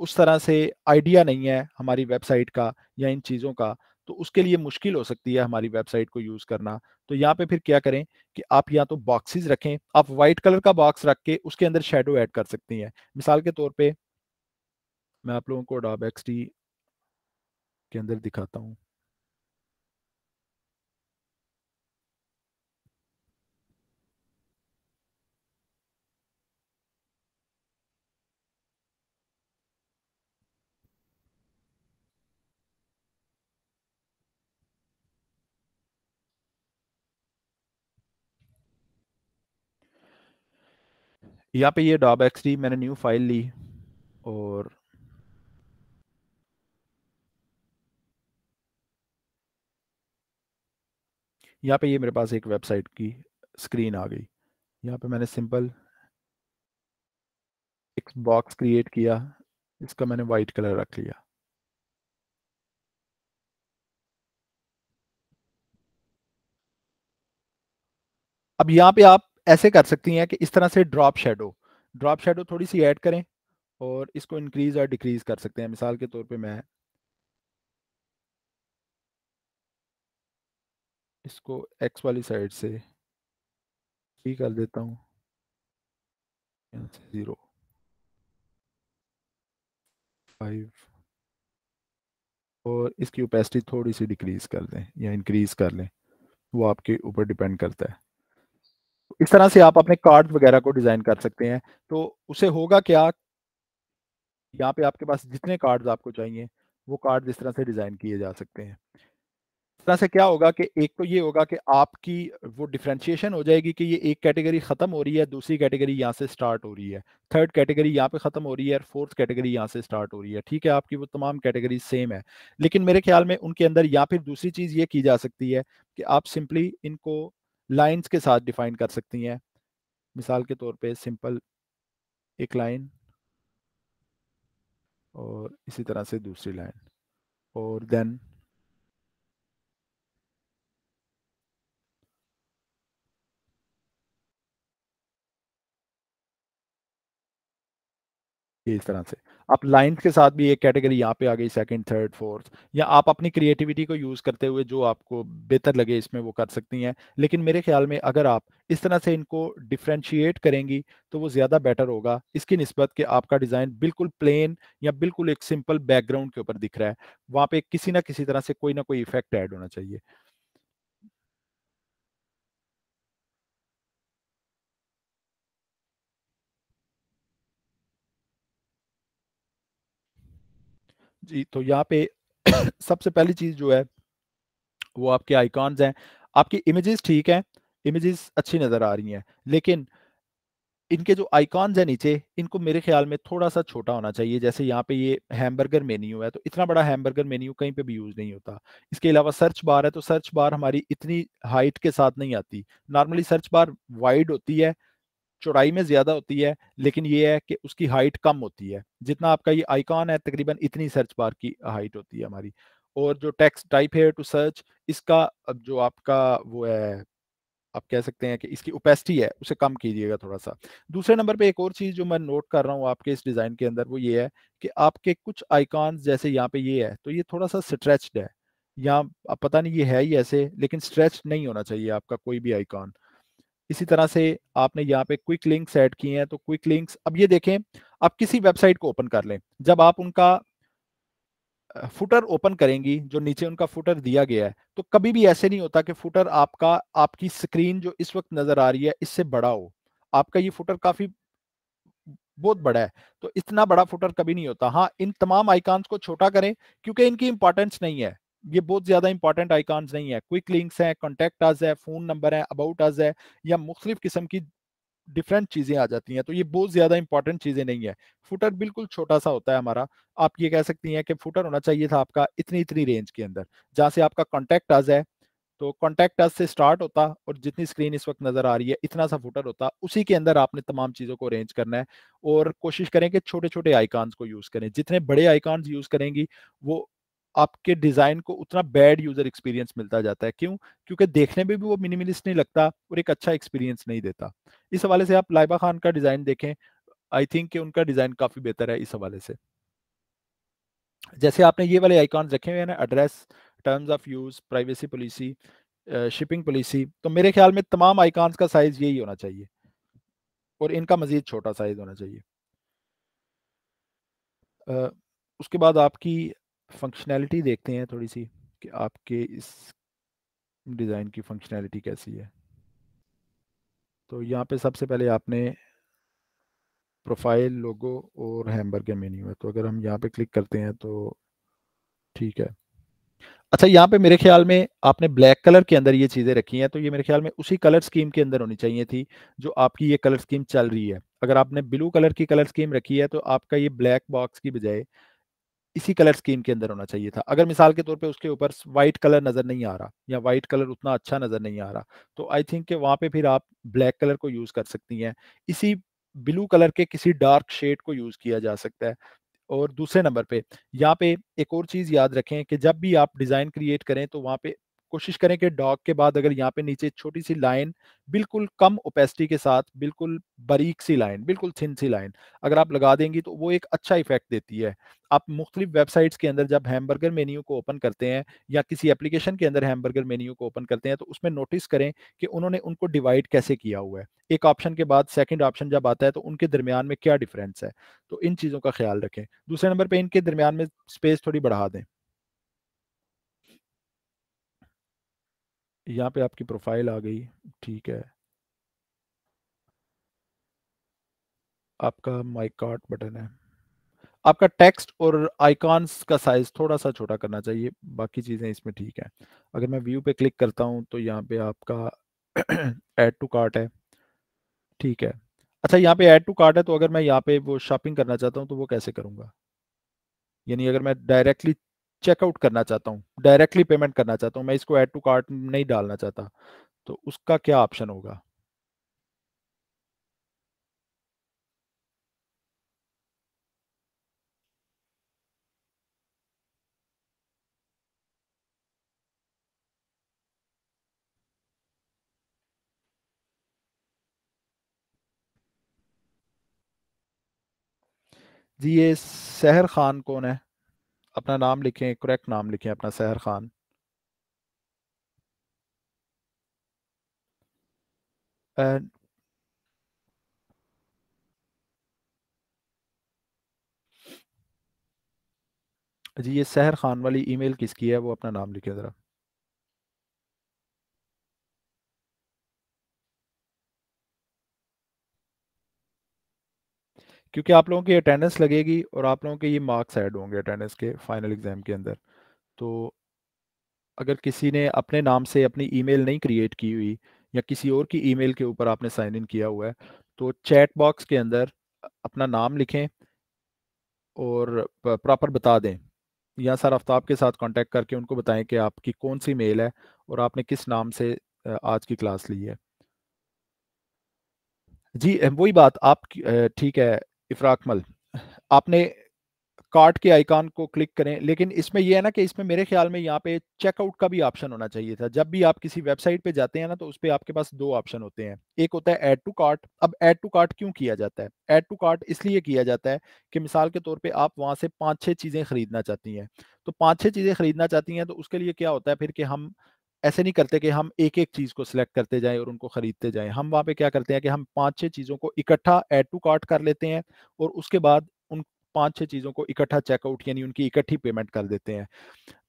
उस तरह से आइडिया नहीं है हमारी वेबसाइट का या इन चीज़ों का, तो उसके लिए मुश्किल हो सकती है हमारी वेबसाइट को यूज़ करना। तो यहाँ पे फिर क्या करें कि आप या तो बॉक्सेस रखें, आप वाइट कलर का बॉक्स रख के उसके अंदर शेडो ऐड कर सकती हैं। मिसाल के तौर पे मैं आप लोगों को अडोब एक्सडी के अंदर दिखाता हूँ। यहाँ पे ये अडोब एक्सडी मैंने न्यू फाइल ली और यहाँ पे ये मेरे पास एक वेबसाइट की स्क्रीन आ गई। यहाँ पे मैंने सिंपल एक बॉक्स क्रिएट किया, इसका मैंने वाइट कलर रख लिया। अब यहाँ पे आप ऐसे कर सकती हैं कि इस तरह से ड्रॉप शेडो थोड़ी सी ऐड करें और इसको इंक्रीज और डिक्रीज कर सकते हैं। मिसाल के तौर पे मैं इसको एक्स वाली साइड से ही कर देता हूँ, यहाँ से 0.5 और इसकी ओपेसिटी थोड़ी सी डिक्रीज कर दें या इंक्रीज कर लें, वो आपके ऊपर डिपेंड करता है। इस तरह से आप अपने कार्ड वगैरह को डिज़ाइन कर सकते हैं। तो उसे होगा क्या, यहाँ पे आपके पास जितने कार्ड्स आपको चाहिए वो कार्ड्स इस तरह से डिज़ाइन किए जा सकते हैं। इस तरह से क्या होगा कि एक तो ये होगा कि आपकी वो डिफरेंशिएशन हो जाएगी कि ये एक कैटेगरी खत्म हो रही है, दूसरी कैटेगरी यहाँ से स्टार्ट हो रही है, थर्ड कैटेगरी यहाँ पे खत्म हो रही है और फोर्थ कैटेगरी यहाँ से स्टार्ट हो रही है। ठीक है, आपकी वो तमाम कैटेगरी सेम है, लेकिन मेरे ख्याल में उनके अंदर या फिर दूसरी चीज़ ये की जा सकती है कि आप सिंपली इनको लाइंस के साथ डिफाइन कर सकती हैं। मिसाल के तौर पे सिंपल एक लाइन और इसी तरह से दूसरी लाइन और देन ये इस तरह से आप लाइंस के साथ भी एक कैटेगरी यहाँ पे आ गई, सेकंड थर्ड फोर्थ, या आप अपनी क्रिएटिविटी को यूज़ करते हुए जो आपको बेहतर लगे इसमें वो कर सकती हैं। लेकिन मेरे ख्याल में अगर आप इस तरह से इनको डिफ्रेंशिएट करेंगी तो वो ज़्यादा बेटर होगा इसकी निस्बत कि आपका डिज़ाइन बिल्कुल प्लेन या बिल्कुल एक सिंपल बैकग्राउंड के ऊपर दिख रहा है, वहाँ पे किसी ना किसी तरह से कोई ना कोई इफेक्ट ऐड होना चाहिए। जी, तो यहाँ पे सबसे पहली चीज़ जो है वो आपके आइकॉन्स हैं। आपकी इमेजेस ठीक हैं, इमेजेस अच्छी नज़र आ रही हैं, लेकिन इनके जो आइकॉन्स हैं नीचे, इनको मेरे ख्याल में थोड़ा-सा छोटा होना चाहिए। जैसे यहाँ पे ये हैमबर्गर मेन्यू है, तो इतना बड़ा हैमबर्गर मेन्यू कहीं पे भी यूज़ नहीं होता। इसके अलावा सर्च बार है, तो सर्च बार हमारी इतनी हाइट के साथ नहीं आती। नॉर्मली सर्च बार वाइड होती है, चौड़ाई में ज़्यादा होती है, लेकिन ये है कि उसकी हाइट कम होती है। जितना आपका ये आइकॉन है, तकरीबन इतनी सर्च बार की हाइट होती है हमारी। और जो टेक्स्ट टाइप है टू सर्च, इसका जो आपका वो है, आप कह सकते हैं कि इसकी ओपेसिटी है उसे कम कीजिएगा थोड़ा सा। दूसरे नंबर पे एक और चीज़ जो मैं नोट कर रहा हूँ आपके इस डिज़ाइन के अंदर, वो ये है कि आपके कुछ आइकॉन्स जैसे यहाँ पे ये है, तो ये थोड़ा सा स्ट्रेच्ड है, या अब पता नहीं ये है ही ऐसे, लेकिन स्ट्रेच नहीं होना चाहिए आपका कोई भी आइकॉन। इसी तरह से आपने यहाँ पे क्विक लिंक्स ऐड किए हैं, तो क्विक लिंक्स अब ये देखें, आप किसी वेबसाइट को ओपन कर लें, जब आप उनका फुटर ओपन करेंगी, जो नीचे उनका फुटर दिया गया है, तो कभी भी ऐसे नहीं होता कि फुटर आपका आपकी स्क्रीन जो इस वक्त नजर आ रही है इससे बड़ा हो। आपका ये फुटर काफी बहुत बड़ा है, तो इतना बड़ा फुटर कभी नहीं होता। हाँ, इन तमाम आइकॉन्स को छोटा करें क्योंकि इनकी इंपॉर्टेंस नहीं है, ये बहुत ज्यादा इंपॉर्टेंट आइकॉन्स नहीं है। क्विक लिंक्स हैं, कॉन्टेक्ट अस है, फोन नंबर है, अबाउट अस है, या मुख्तलिफ किस्म की डिफरेंट चीजें आ जाती हैं, तो ये बहुत ज्यादा इंपॉर्टेंट चीजें नहीं है। फुटर बिल्कुल छोटा सा होता है हमारा। आप ये कह सकती हैं कि फुटर होना चाहिए था आपका इतनी इतनी रेंज के अंदर, जहां से आपका कॉन्टेक्ट अस है, तो कॉन्टैक्ट अस से स्टार्ट होता और जितनी स्क्रीन इस वक्त नज़र आ रही है इतना सा फुटर होता, उसी के अंदर आपने तमाम चीज़ों को अरेंज करना है और कोशिश करें कि छोटे-छोटे आइकॉन्स को यूज़ करें। जितने बड़े आइकॉन्स यूज़ करेंगी, वो आपके डिज़ाइन को उतना बैड यूज़र एक्सपीरियंस मिलता जाता है। क्यों? क्योंकि देखने में भी वो मिनिमलिस्ट नहीं लगता और एक अच्छा एक्सपीरियंस नहीं देता। इस हवाले से आप लाइबा खान का डिज़ाइन देखें, आई थिंक कि उनका डिज़ाइन काफ़ी बेहतर है इस हवाले से। जैसे आपने ये वाले आइकॉन्स रखे हुए हैं ना, address, terms of use, privacy policy, shipping policy, तो मेरे ख्याल में तमाम आइकॉन्स का साइज़ यही होना चाहिए और इनका मज़ीद छोटा साइज़ होना चाहिए। अ, उसके बाद आपकी फंक्शनैलिटी देखते हैं थोड़ी-सी कि आपके इस डिज़ाइन की फंक्शनैलिटी कैसी है। तो यहाँ पे सबसे पहले आपने प्रोफ़ाइल, लोगो और हैमबर्गर मेन्यू है। तो अगर हम यहाँ पे क्लिक करते हैं तो ठीक है। अच्छा, यहाँ पे मेरे ख्याल में आपने ब्लैक कलर के अंदर ये चीज़ें रखी हैं, तो ये मेरे ख्याल में उसी कलर स्कीम के अंदर होनी चाहिए थी, जो आपकी ये कलर स्कीम चल रही है। अगर आपने ब्लू कलर की कलर स्कीम रखी है, तो आपका ये ब्लैक बॉक्स की बजाय इसी कलर स्कीम के अंदर होना चाहिए था। अगर मिसाल के तौर पे उसके ऊपर व्हाइट कलर नज़र नहीं आ रहा या व्हाइट कलर उतना अच्छा नज़र नहीं आ रहा, तो आई थिंक कि वहाँ पे फिर आप ब्लैक कलर को यूज़ कर सकती हैं। इसी ब्लू कलर के किसी डार्क शेड को यूज़ किया जा सकता है। और दूसरे नंबर पे, यहाँ पे एक और चीज़ याद रखें कि जब भी आप डिज़ाइन क्रिएट करें तो वहाँ पे कोशिश करें कि डॉग के बाद अगर यहाँ पे नीचे छोटी-सी लाइन बिल्कुल कम ओपेसिटी के साथ, बिल्कुल बारीक सी लाइन, बिल्कुल थिन सी लाइन अगर आप लगा देंगी तो वो एक अच्छा इफ़ेक्ट देती है। आप मुख्तलिफ वेबसाइट्स के अंदर जब हैमबर्गर मेन्यू को ओपन करते हैं या किसी एप्लीकेशन के अंदर हैमबर्गर मेन्यू को ओपन करते हैं, तो उसमें नोटिस करें कि उन्होंने उनको डिवाइड कैसे किया हुआ है। एक ऑप्शन के बाद सेकंड ऑप्शन जब आता है तो उनके दरमियान में क्या डिफरेंस है। तो इन चीज़ों का ख्याल रखें। दूसरे नंबर पे इनके दरमियान में स्पेस थोड़ी बढ़ा दें। यहाँ पे आपकी प्रोफाइल आ गई, ठीक है। आपका माय कार्ट बटन है। आपका टेक्स्ट और आइकॉन्स का साइज़ थोड़ा-सा छोटा करना चाहिए, बाकी चीज़ें इसमें ठीक हैं। अगर मैं व्यू पे क्लिक करता हूँ तो यहाँ पे आपका ऐड टू कार्ट है, ठीक है। अच्छा, यहाँ पे ऐड टू कार्ट है तो अगर मैं यहाँ पे वो शॉपिंग करना चाहता हूँ तो वो कैसे करूँगा? यानी अगर मैं डायरेक्टली चेकआउट करना चाहता हूँ, डायरेक्टली पेमेंट करना चाहता हूँ, मैं इसको ऐड टू कार्ट नहीं डालना चाहता, तो उसका क्या ऑप्शन होगा? जी, ये सहर खान कौन है? अपना नाम लिखें, करेक्ट नाम लिखें अपना, सहर खान। अ, जी, ये सहर खान वाली ईमेल किसकी है? वो अपना नाम लिखें ज़रा। क्योंकि आप लोगों की अटेंडेंस लगेगी और आप लोगों के ये मार्क्स ऐड होंगे अटेंडेंस के फाइनल एग्ज़ाम के अंदर। तो अगर किसी ने अपने नाम से अपनी ईमेल नहीं क्रिएट की हुई या किसी और की ईमेल के ऊपर आपने साइन इन किया हुआ है, तो चैट बॉक्स के अंदर अपना नाम लिखें और प्रॉपर बता दें या सर आफ्ताब के साथ कांटेक्ट करके उनको बताएं कि आपकी कौन सी मेल है और आपने किस नाम से आज की क्लास ली है। जी, वही बात आप ठीक है इफ़राकमल, आपने कार्ट के आइकॉन को क्लिक करें, लेकिन इसमें ये है ना कि इसमें मेरे ख्याल में यहाँ पे चेकआउट का भी ऑप्शन होना चाहिए था। जब भी आप किसी वेबसाइट पे जाते हैं ना, तो उस पे आपके पास 2 ऑप्शन होते हैं। एक होता है ऐड टू कार्ट। अब ऐड टू कार्ट क्यों किया जाता है? ऐड टू कार्ट इसलिए किया जाता है कि मिसाल के तौर पे आप वहाँ से 5-6 चीज़ें खरीदना चाहती हैं। तो 5-6 चीज़ें खरीदना चाहती हैं, तो उसके लिए क्या होता है फिर कि हम ऐसे नहीं करते कि हम एक-एक चीज़ को सिलेक्ट करते जाएँ और उनको खरीदते जाएँ। हम वहाँ पे क्या करते हैं कि हम 5-6 चीज़ों को इकट्ठा ऐड टू कार्ट कर लेते हैं और उसके बाद उन 5-6 चीज़ों को इकट्ठा चेकआउट यानी उनकी इकट्ठी पेमेंट कर देते हैं।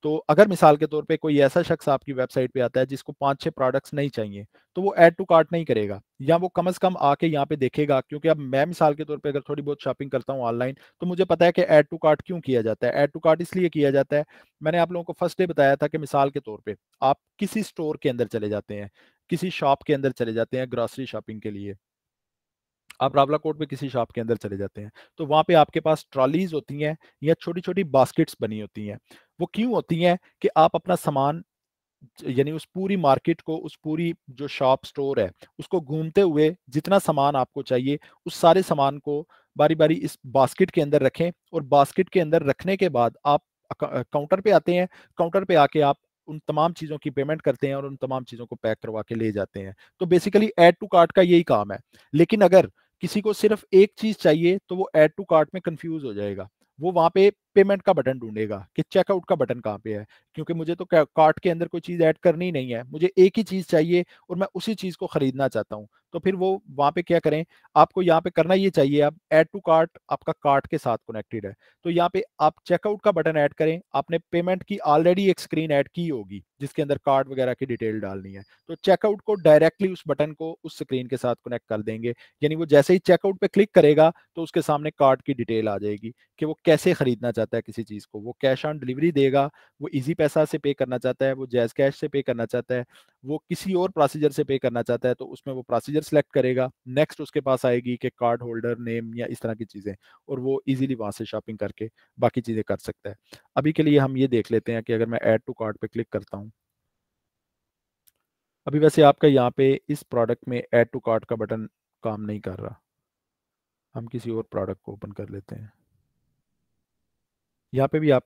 तो अगर मिसाल के तौर पे कोई ऐसा शख्स आपकी वेबसाइट पे आता है जिसको 5-6 प्रोडक्ट्स नहीं चाहिए, तो वो ऐड टू कार्ट नहीं करेगा या वो कम से कम आके यहाँ पे देखेगा, क्योंकि अब मैं मिसाल के तौर पे अगर थोड़ी बहुत शॉपिंग करता हूँ ऑनलाइन, तो मुझे पता है कि ऐड टू कार्ट क्यों किया जाता है। ऐड टू कार्ट इसलिए किया जाता है, मैंने आप लोगों को फर्स्ट डे बताया था कि मिसाल के तौर पे आप किसी स्टोर के अंदर चले जाते हैं, किसी शॉप के अंदर चले जाते हैं ग्रोसरी शॉपिंग के लिए। आप रावला कोट में किसी शॉप के अंदर चले जाते हैं, तो वहाँ पे आपके पास ट्रॉलीज़ होती हैं या छोटी-छोटी बास्केट्स बनी होती हैं। वो क्यों होती हैं कि आप अपना सामान यानी उस पूरी मार्केट को, उस पूरी जो शॉप स्टोर है, उसको घूमते हुए जितना सामान आपको चाहिए उस सारे सामान को बारी बारी इस बास्केट के अंदर रखें, और बास्केट के अंदर रखने के बाद आप काउंटर पे आते हैं। काउंटर पे आके आप उन तमाम चीज़ों की पेमेंट करते हैं और उन तमाम चीज़ों को पैक करवा के ले जाते हैं। तो बेसिकली ऐड टू कार्ट का यही काम है। लेकिन अगर किसी को सिर्फ एक चीज़ चाहिए तो वो ऐड टू कार्ट में कंफ्यूज हो जाएगा। वो वहां पे पेमेंट का बटन ढूंढेगा कि चेकआउट का बटन कहाँ पे है, क्योंकि मुझे तो कार्ट के अंदर कोई चीज़ ऐड करनी ही नहीं है, मुझे एक ही चीज़ चाहिए और मैं उसी चीज़ को खरीदना चाहता हूँ। तो फिर वो वहाँ पे क्या करें, आपको यहाँ पे करना ये चाहिए, आप ऐड टू कार्ट आपका कार्ट के साथ कनेक्टेड है, तो यहाँ पे आप चेकआउट का बटन ऐड करें। आपने पेमेंट की ऑलरेडी एक स्क्रीन ऐड की होगी जिसके अंदर कार्ड वगैरह की डिटेल डालनी है, तो चेकआउट को डायरेक्टली उस बटन को उस स्क्रीन के साथ कनेक्ट कर देंगे। यानी वो जैसे ही चेकआउट पे क्लिक करेगा तो उसके सामने कार्ड की डिटेल आ जाएगी कि वो कैसे खरीदना चाहता है किसी चीज़ को। वो कैश ऑन डिलीवरी देगा, वो इजी पैसा से पे करना चाहता है, वो जैज़ कैश से पे करना चाहता है, वो किसी और प्रोसीजर से पे करना चाहता है, तो उसमें वो प्रोसीजर सेलेक्ट करेगा। नेक्स्ट उसके पास आएगी कि कार्ड होल्डर नेम या इस तरह की चीज़ें, और वो इजीली वहाँ से शॉपिंग करके बाकी चीज़ें कर सकता है। अभी के लिए हम ये देख लेते हैं कि अगर मैं ऐड टू कार्ट पे क्लिक करता हूँ, अभी वैसे आपका यहाँ पे इस प्रोडक्ट में ऐड टू कार्ट का बटन काम नहीं कर रहा। हम किसी और प्रोडक्ट को ओपन कर लेते हैं। यहाँ पे भी आप,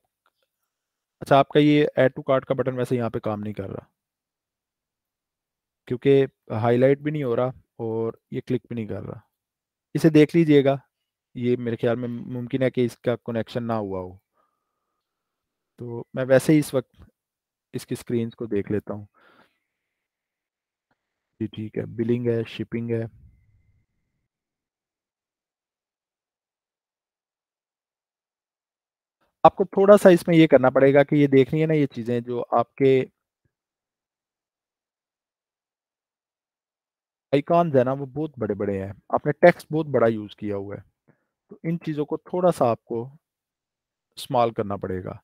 अच्छा आपका ये ऐड टू कार्ट का बटन वैसे यहाँ पे काम नहीं कर रहा, क्योंकि हाईलाइट भी नहीं हो रहा और ये क्लिक भी नहीं कर रहा। इसे देख लीजिएगा, ये मेरे ख्याल में मुमकिन है कि इसका कनेक्शन ना हुआ हो। तो मैं वैसे ही इस वक्त इसकी स्क्रीन को देख लेता हूँ। जी ठीक है, बिलिंग है, शिपिंग है। आपको थोड़ा सा इसमें ये करना पड़ेगा कि ये देखनी है ना, ये चीज़ें जो आपके आइकॉन्स है ना वो बहुत बड़े बड़े हैं, आपने टेक्स्ट बहुत बड़ा यूज़ किया हुआ है, तो इन चीज़ों को थोड़ा सा आपको स्मॉल करना पड़ेगा।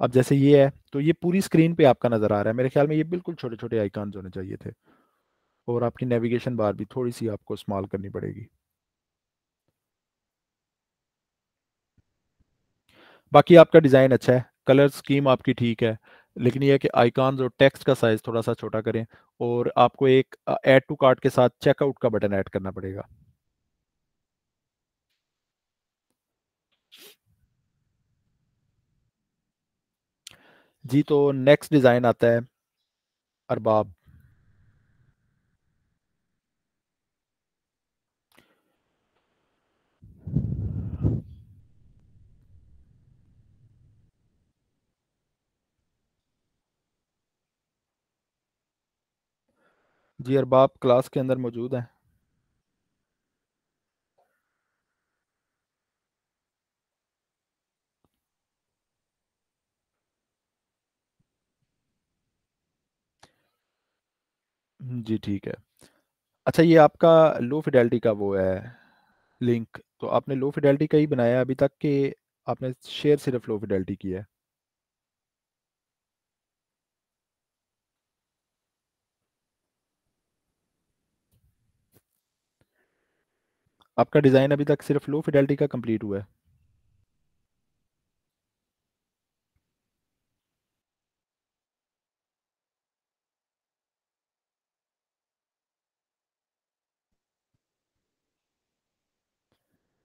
अब जैसे ये है तो ये पूरी स्क्रीन पे आपका नज़र आ रहा है, मेरे ख्याल में ये बिल्कुल छोटे छोटे आइकॉन्स होने चाहिए थे। और आपकी नेविगेशन बार भी थोड़ी सी आपको स्मॉल करनी पड़ेगी। बाकी आपका डिज़ाइन अच्छा है, कलर स्कीम आपकी ठीक है, लेकिन ये है कि आइकॉन्स और टेक्स्ट का साइज थोड़ा सा छोटा करें, और आपको एक ऐड टू कार्ट के साथ चेकआउट का बटन ऐड करना पड़ेगा। जी तो नेक्स्ट डिज़ाइन आता है अरबाब। जी अरबाब क्लास के अंदर मौजूद है। जी ठीक है। अच्छा ये आपका लो फिडेलिटी का वो है लिंक, तो आपने लो फिडेलिटी का ही बनाया है अभी तक, कि आपने शेयर सिर्फ लो फिडेलिटी किया है? आपका डिज़ाइन अभी तक सिर्फ लो फिडेलिटी का कंप्लीट हुआ है?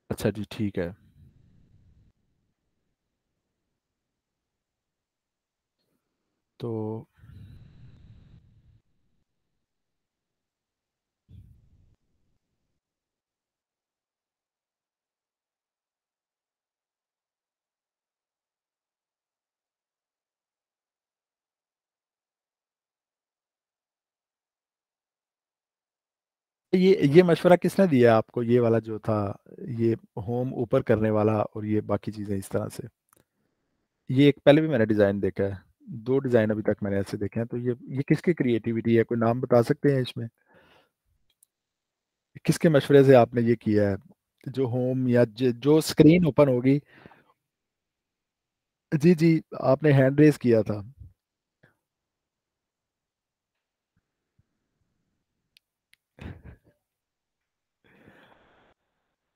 अच्छा जी ठीक है। तो ये मशवरा किसने दिया आपको, ये वाला जो था, ये होम ऊपर करने वाला और ये बाकी चीज़ें इस तरह से? ये एक पहले भी मैंने डिज़ाइन देखा है, दो डिज़ाइन अभी तक मैंने ऐसे देखे हैं, तो ये किसकी क्रिएटिविटी है, कोई नाम बता सकते हैं इसमें? किसके मशवरे से आपने ये किया है, जो होम या जो स्क्रीन ओपन होगी? जी जी, आपने हैंड रेस किया था।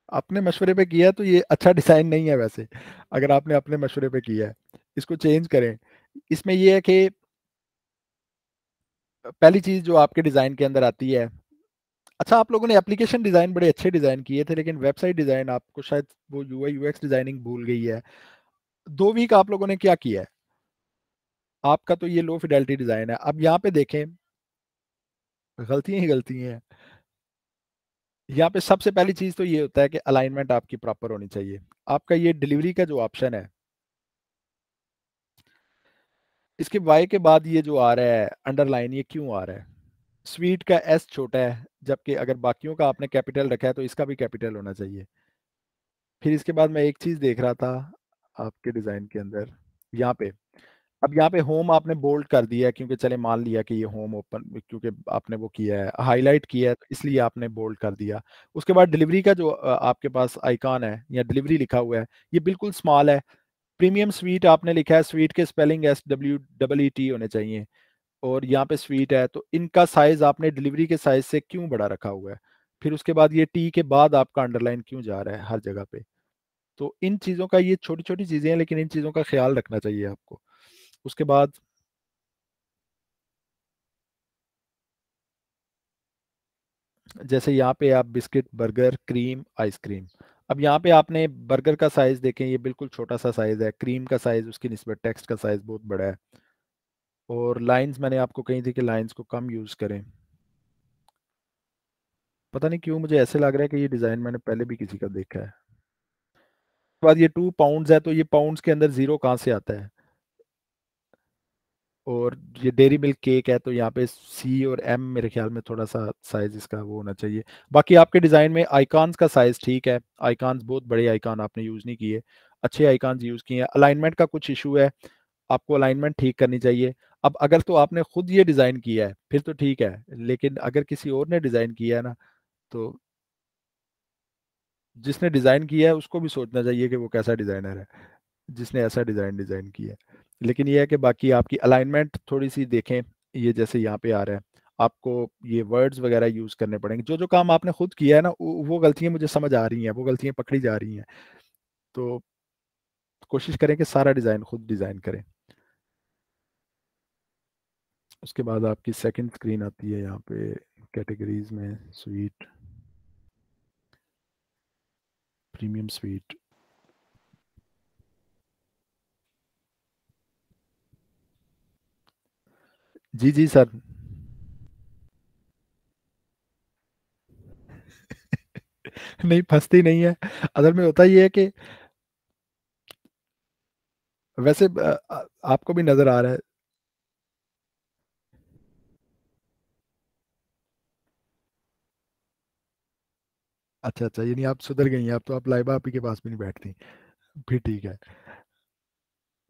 अपने मशवरे पे किया है तो ये अच्छा डिज़ाइन नहीं है वैसे, अगर आपने अपने मशवरे पे किया है। इसको चेंज करें। इसमें ये है कि पहली चीज जो आपके डिजाइन के अंदर आती है, अच्छा आप लोगों ने एप्लीकेशन डिजाइन बड़े अच्छे डिजाइन किए थे, लेकिन वेबसाइट डिजाइन आपको शायद वो यूआई यूएक्स डिजाइनिंग भूल गई है। 2 वीक आप लोगों ने क्या किया है? आपका तो ये लो फिडेलिटी डिजाइन है। अब यहाँ पे देखें, गलतियां ही गलतियां हैं। यहाँ पे सबसे पहली चीज तो ये होता है कि अलाइनमेंट आपकी प्रॉपर होनी चाहिए। आपका ये डिलीवरी का जो ऑप्शन है, इसके वाई के बाद ये जो आ रहा है अंडरलाइन, ये क्यों आ रहा है? स्वीट का एस छोटा है, जबकि अगर बाकियों का आपने कैपिटल रखा है तो इसका भी कैपिटल होना चाहिए। फिर इसके बाद मैं एक चीज देख रहा था आपके डिजाइन के अंदर, यहाँ पे, अब यहाँ पे होम आपने बोल्ड कर दिया है, क्योंकि चले मान लिया कि ये होम ओपन, क्योंकि आपने वो किया है, हाईलाइट किया है, तो इसलिए आपने बोल्ड कर दिया। उसके बाद डिलीवरी का जो आपके पास आइकॉन है या डिलीवरी लिखा हुआ है, ये बिल्कुल स्मॉल है। प्रीमियम स्वीट आपने लिखा है, स्वीट के स्पेलिंग SWEET होने चाहिए, और यहाँ पे स्वीट है, तो इनका साइज आपने डिलीवरी के साइज से क्यों बड़ा रखा हुआ है? फिर उसके बाद ये टी के बाद आपका अंडरलाइन क्यों जा रहा है हर जगह पे? तो इन चीज़ों का, ये छोटी छोटी चीज़ें हैं, लेकिन इन चीज़ों का ख्याल रखना चाहिए आपको। उसके बाद जैसे यहाँ पे आप बिस्किट, बर्गर, क्रीम, आइसक्रीम, अब यहाँ पे आपने बर्गर का साइज देखें, ये बिल्कुल छोटा सा साइज है। क्रीम का साइज उसकी निस्बत टेक्स्ट का साइज बहुत बड़ा है। और लाइंस मैंने आपको कही थी कि लाइंस को कम यूज़ करें। पता नहीं क्यों मुझे ऐसे लग रहा है कि ये डिज़ाइन मैंने पहले भी किसी का देखा है। उसके बाद ये 2 पाउंड्स है, तो ये पाउंड्स के अंदर जीरो कहाँ से आता है? और ये डेयरी मिल्क केक है, तो यहाँ पे सी और एम मेरे ख्याल में थोड़ा सा साइज इसका वो होना चाहिए। बाकी आपके डिज़ाइन में आइकॉन्स का साइज ठीक है, आइकॉन्स बहुत बड़े आइकॉन आपने यूज़ नहीं किए, अच्छे आइकॉन्स यूज़ किए हैं। अलाइनमेंट का कुछ इशू है, आपको अलाइनमेंट ठीक करनी चाहिए। अब अगर तो आपने खुद ये डिज़ाइन किया है फिर तो ठीक है, लेकिन अगर किसी और ने डिज़ाइन किया है ना, तो जिसने डिज़ाइन किया है उसको भी सोचना चाहिए कि वो कैसा डिज़ाइनर है, जिसने ऐसा डिज़ाइन डिज़ाइन किया है। लेकिन ये है कि बाकी आपकी अलाइनमेंट थोड़ी सी देखें, ये जैसे यहाँ पे आ रहा है, आपको ये वर्ड्स वगैरह यूज़ करने पड़ेंगे। जो जो काम आपने खुद किया है ना, वो गलतियाँ मुझे समझ आ रही हैं, वो गलतियाँ पकड़ी जा रही हैं। तो कोशिश करें कि सारा डिज़ाइन खुद डिज़ाइन करें। उसके बाद आपकी सेकंड स्क्रीन आती है यहाँ पे कैटेगरीज में, स्वीट, प्रीमियम स्वीट। जी जी सर। नहीं, फंसती नहीं है। असल में होता ये है कि वैसे आपको भी नजर आ रहा है। अच्छा अच्छा, यानी आप सुधर गई हैं, अब तो आप लाइबा आपी के पास भी नहीं बैठती। फिर ठीक है।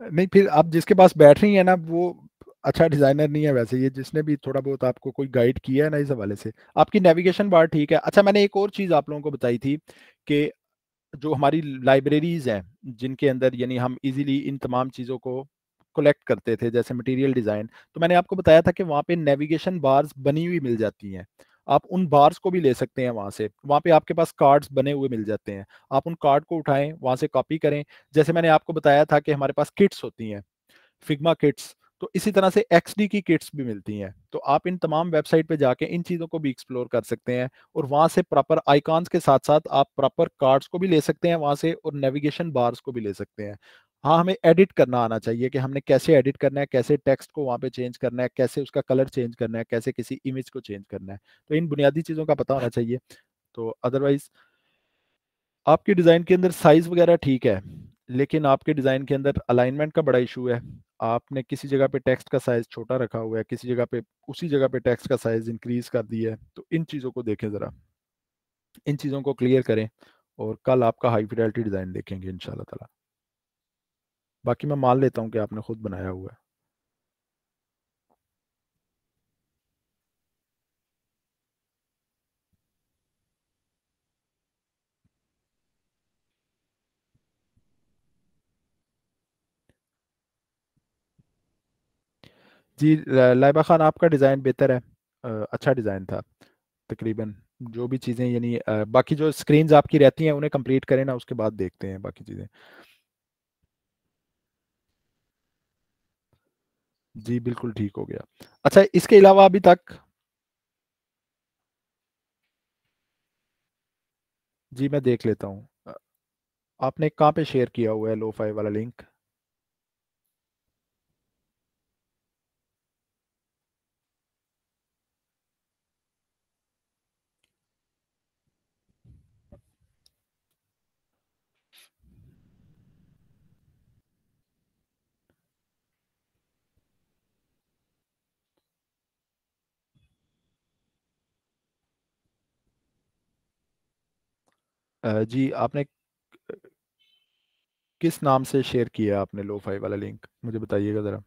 नहीं, फिर आप जिसके पास बैठ रही हैं ना, वो अच्छा डिजाइनर नहीं है वैसे, ये जिसने भी थोड़ा बहुत आपको कोई गाइड किया है ना इस हवाले से। आपकी नेविगेशन बार ठीक है। अच्छा, मैंने एक और चीज़ आप लोगों को बताई थी कि जो हमारी लाइब्रेरीज हैं, जिनके अंदर यानी हम इजीली इन तमाम चीज़ों को कलेक्ट करते थे, जैसे मटेरियल डिज़ाइन, तो मैंने आपको बताया था कि वहाँ पे नेविगेशन बार्स बनी हुई मिल जाती हैं। आप उन बार्स को भी ले सकते हैं वहाँ से, वहाँ पे आपके पास कार्ड्स बने हुए मिल जाते हैं। आप उन कार्ड को उठाएं, वहाँ से कॉपी करें। जैसे मैंने आपको बताया था कि हमारे पास किट्स होती हैं, फिग्मा किट्स, तो इसी तरह से एक्सडी की किट्स भी मिलती हैं। तो आप इन तमाम वेबसाइट पे जाके इन चीज़ों को भी एक्सप्लोर कर सकते हैं, और वहाँ से प्रॉपर आइकॉन्स के साथ साथ आप प्रॉपर कार्ड्स को भी ले सकते हैं वहाँ से, और नेविगेशन बार्स को भी ले सकते हैं। हाँ, हमें एडिट करना आना चाहिए कि हमने कैसे एडिट करना है, कैसे टेक्स्ट को वहाँ पे चेंज करना है, कैसे उसका कलर चेंज करना है, कैसे किसी इमेज को चेंज करना है। तो इन बुनियादी चीज़ों का पता होना चाहिए। तो अदरवाइज आपके डिज़ाइन के अंदर साइज वगैरह ठीक है, लेकिन आपके डिज़ाइन के अंदर अलाइनमेंट का बड़ा इशू है। आपने किसी जगह पे टेक्स्ट का साइज छोटा रखा हुआ है, किसी जगह पे उसी जगह पे टेक्स्ट का साइज इंक्रीज कर दिया है। तो इन चीज़ों को देखें ज़रा, इन चीज़ों को क्लियर करें, और कल आपका हाई फिडेलिटी डिज़ाइन देखेंगे इंशाल्लाह ताला। बाकी मैं मान लेता हूँ कि आपने खुद बनाया हुआ है। जी, लाइबा खान, आपका डिज़ाइन बेहतर है, अच्छा डिज़ाइन था तकरीबन। जो भी चीज़ें यानी बाकी जो स्क्रीन्स आपकी रहती हैं उन्हें कंप्लीट करें ना, उसके बाद देखते हैं बाकी चीज़ें। जी, बिल्कुल ठीक हो गया। अच्छा, इसके अलावा अभी तक। जी, मैं देख लेता हूँ। आपने कहाँ पे शेयर किया हुआ है लो-फाई वाला लिंक? जी, आपने किस नाम से शेयर किया आपने लो-फाई वाला लिंक? मुझे बताइएगा ज़रा।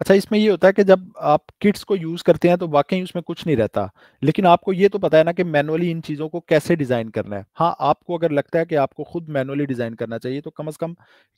अच्छा, इसमें ये होता है कि जब आप किट्स को यूज़ करते हैं तो वाक़ई उसमें कुछ नहीं रहता। लेकिन आपको ये तो पता है ना कि मैनुअली इन चीज़ों को कैसे डिज़ाइन करना है। हाँ, आपको अगर लगता है कि आपको खुद मैनुअली डिज़ाइन करना चाहिए तो कम से कम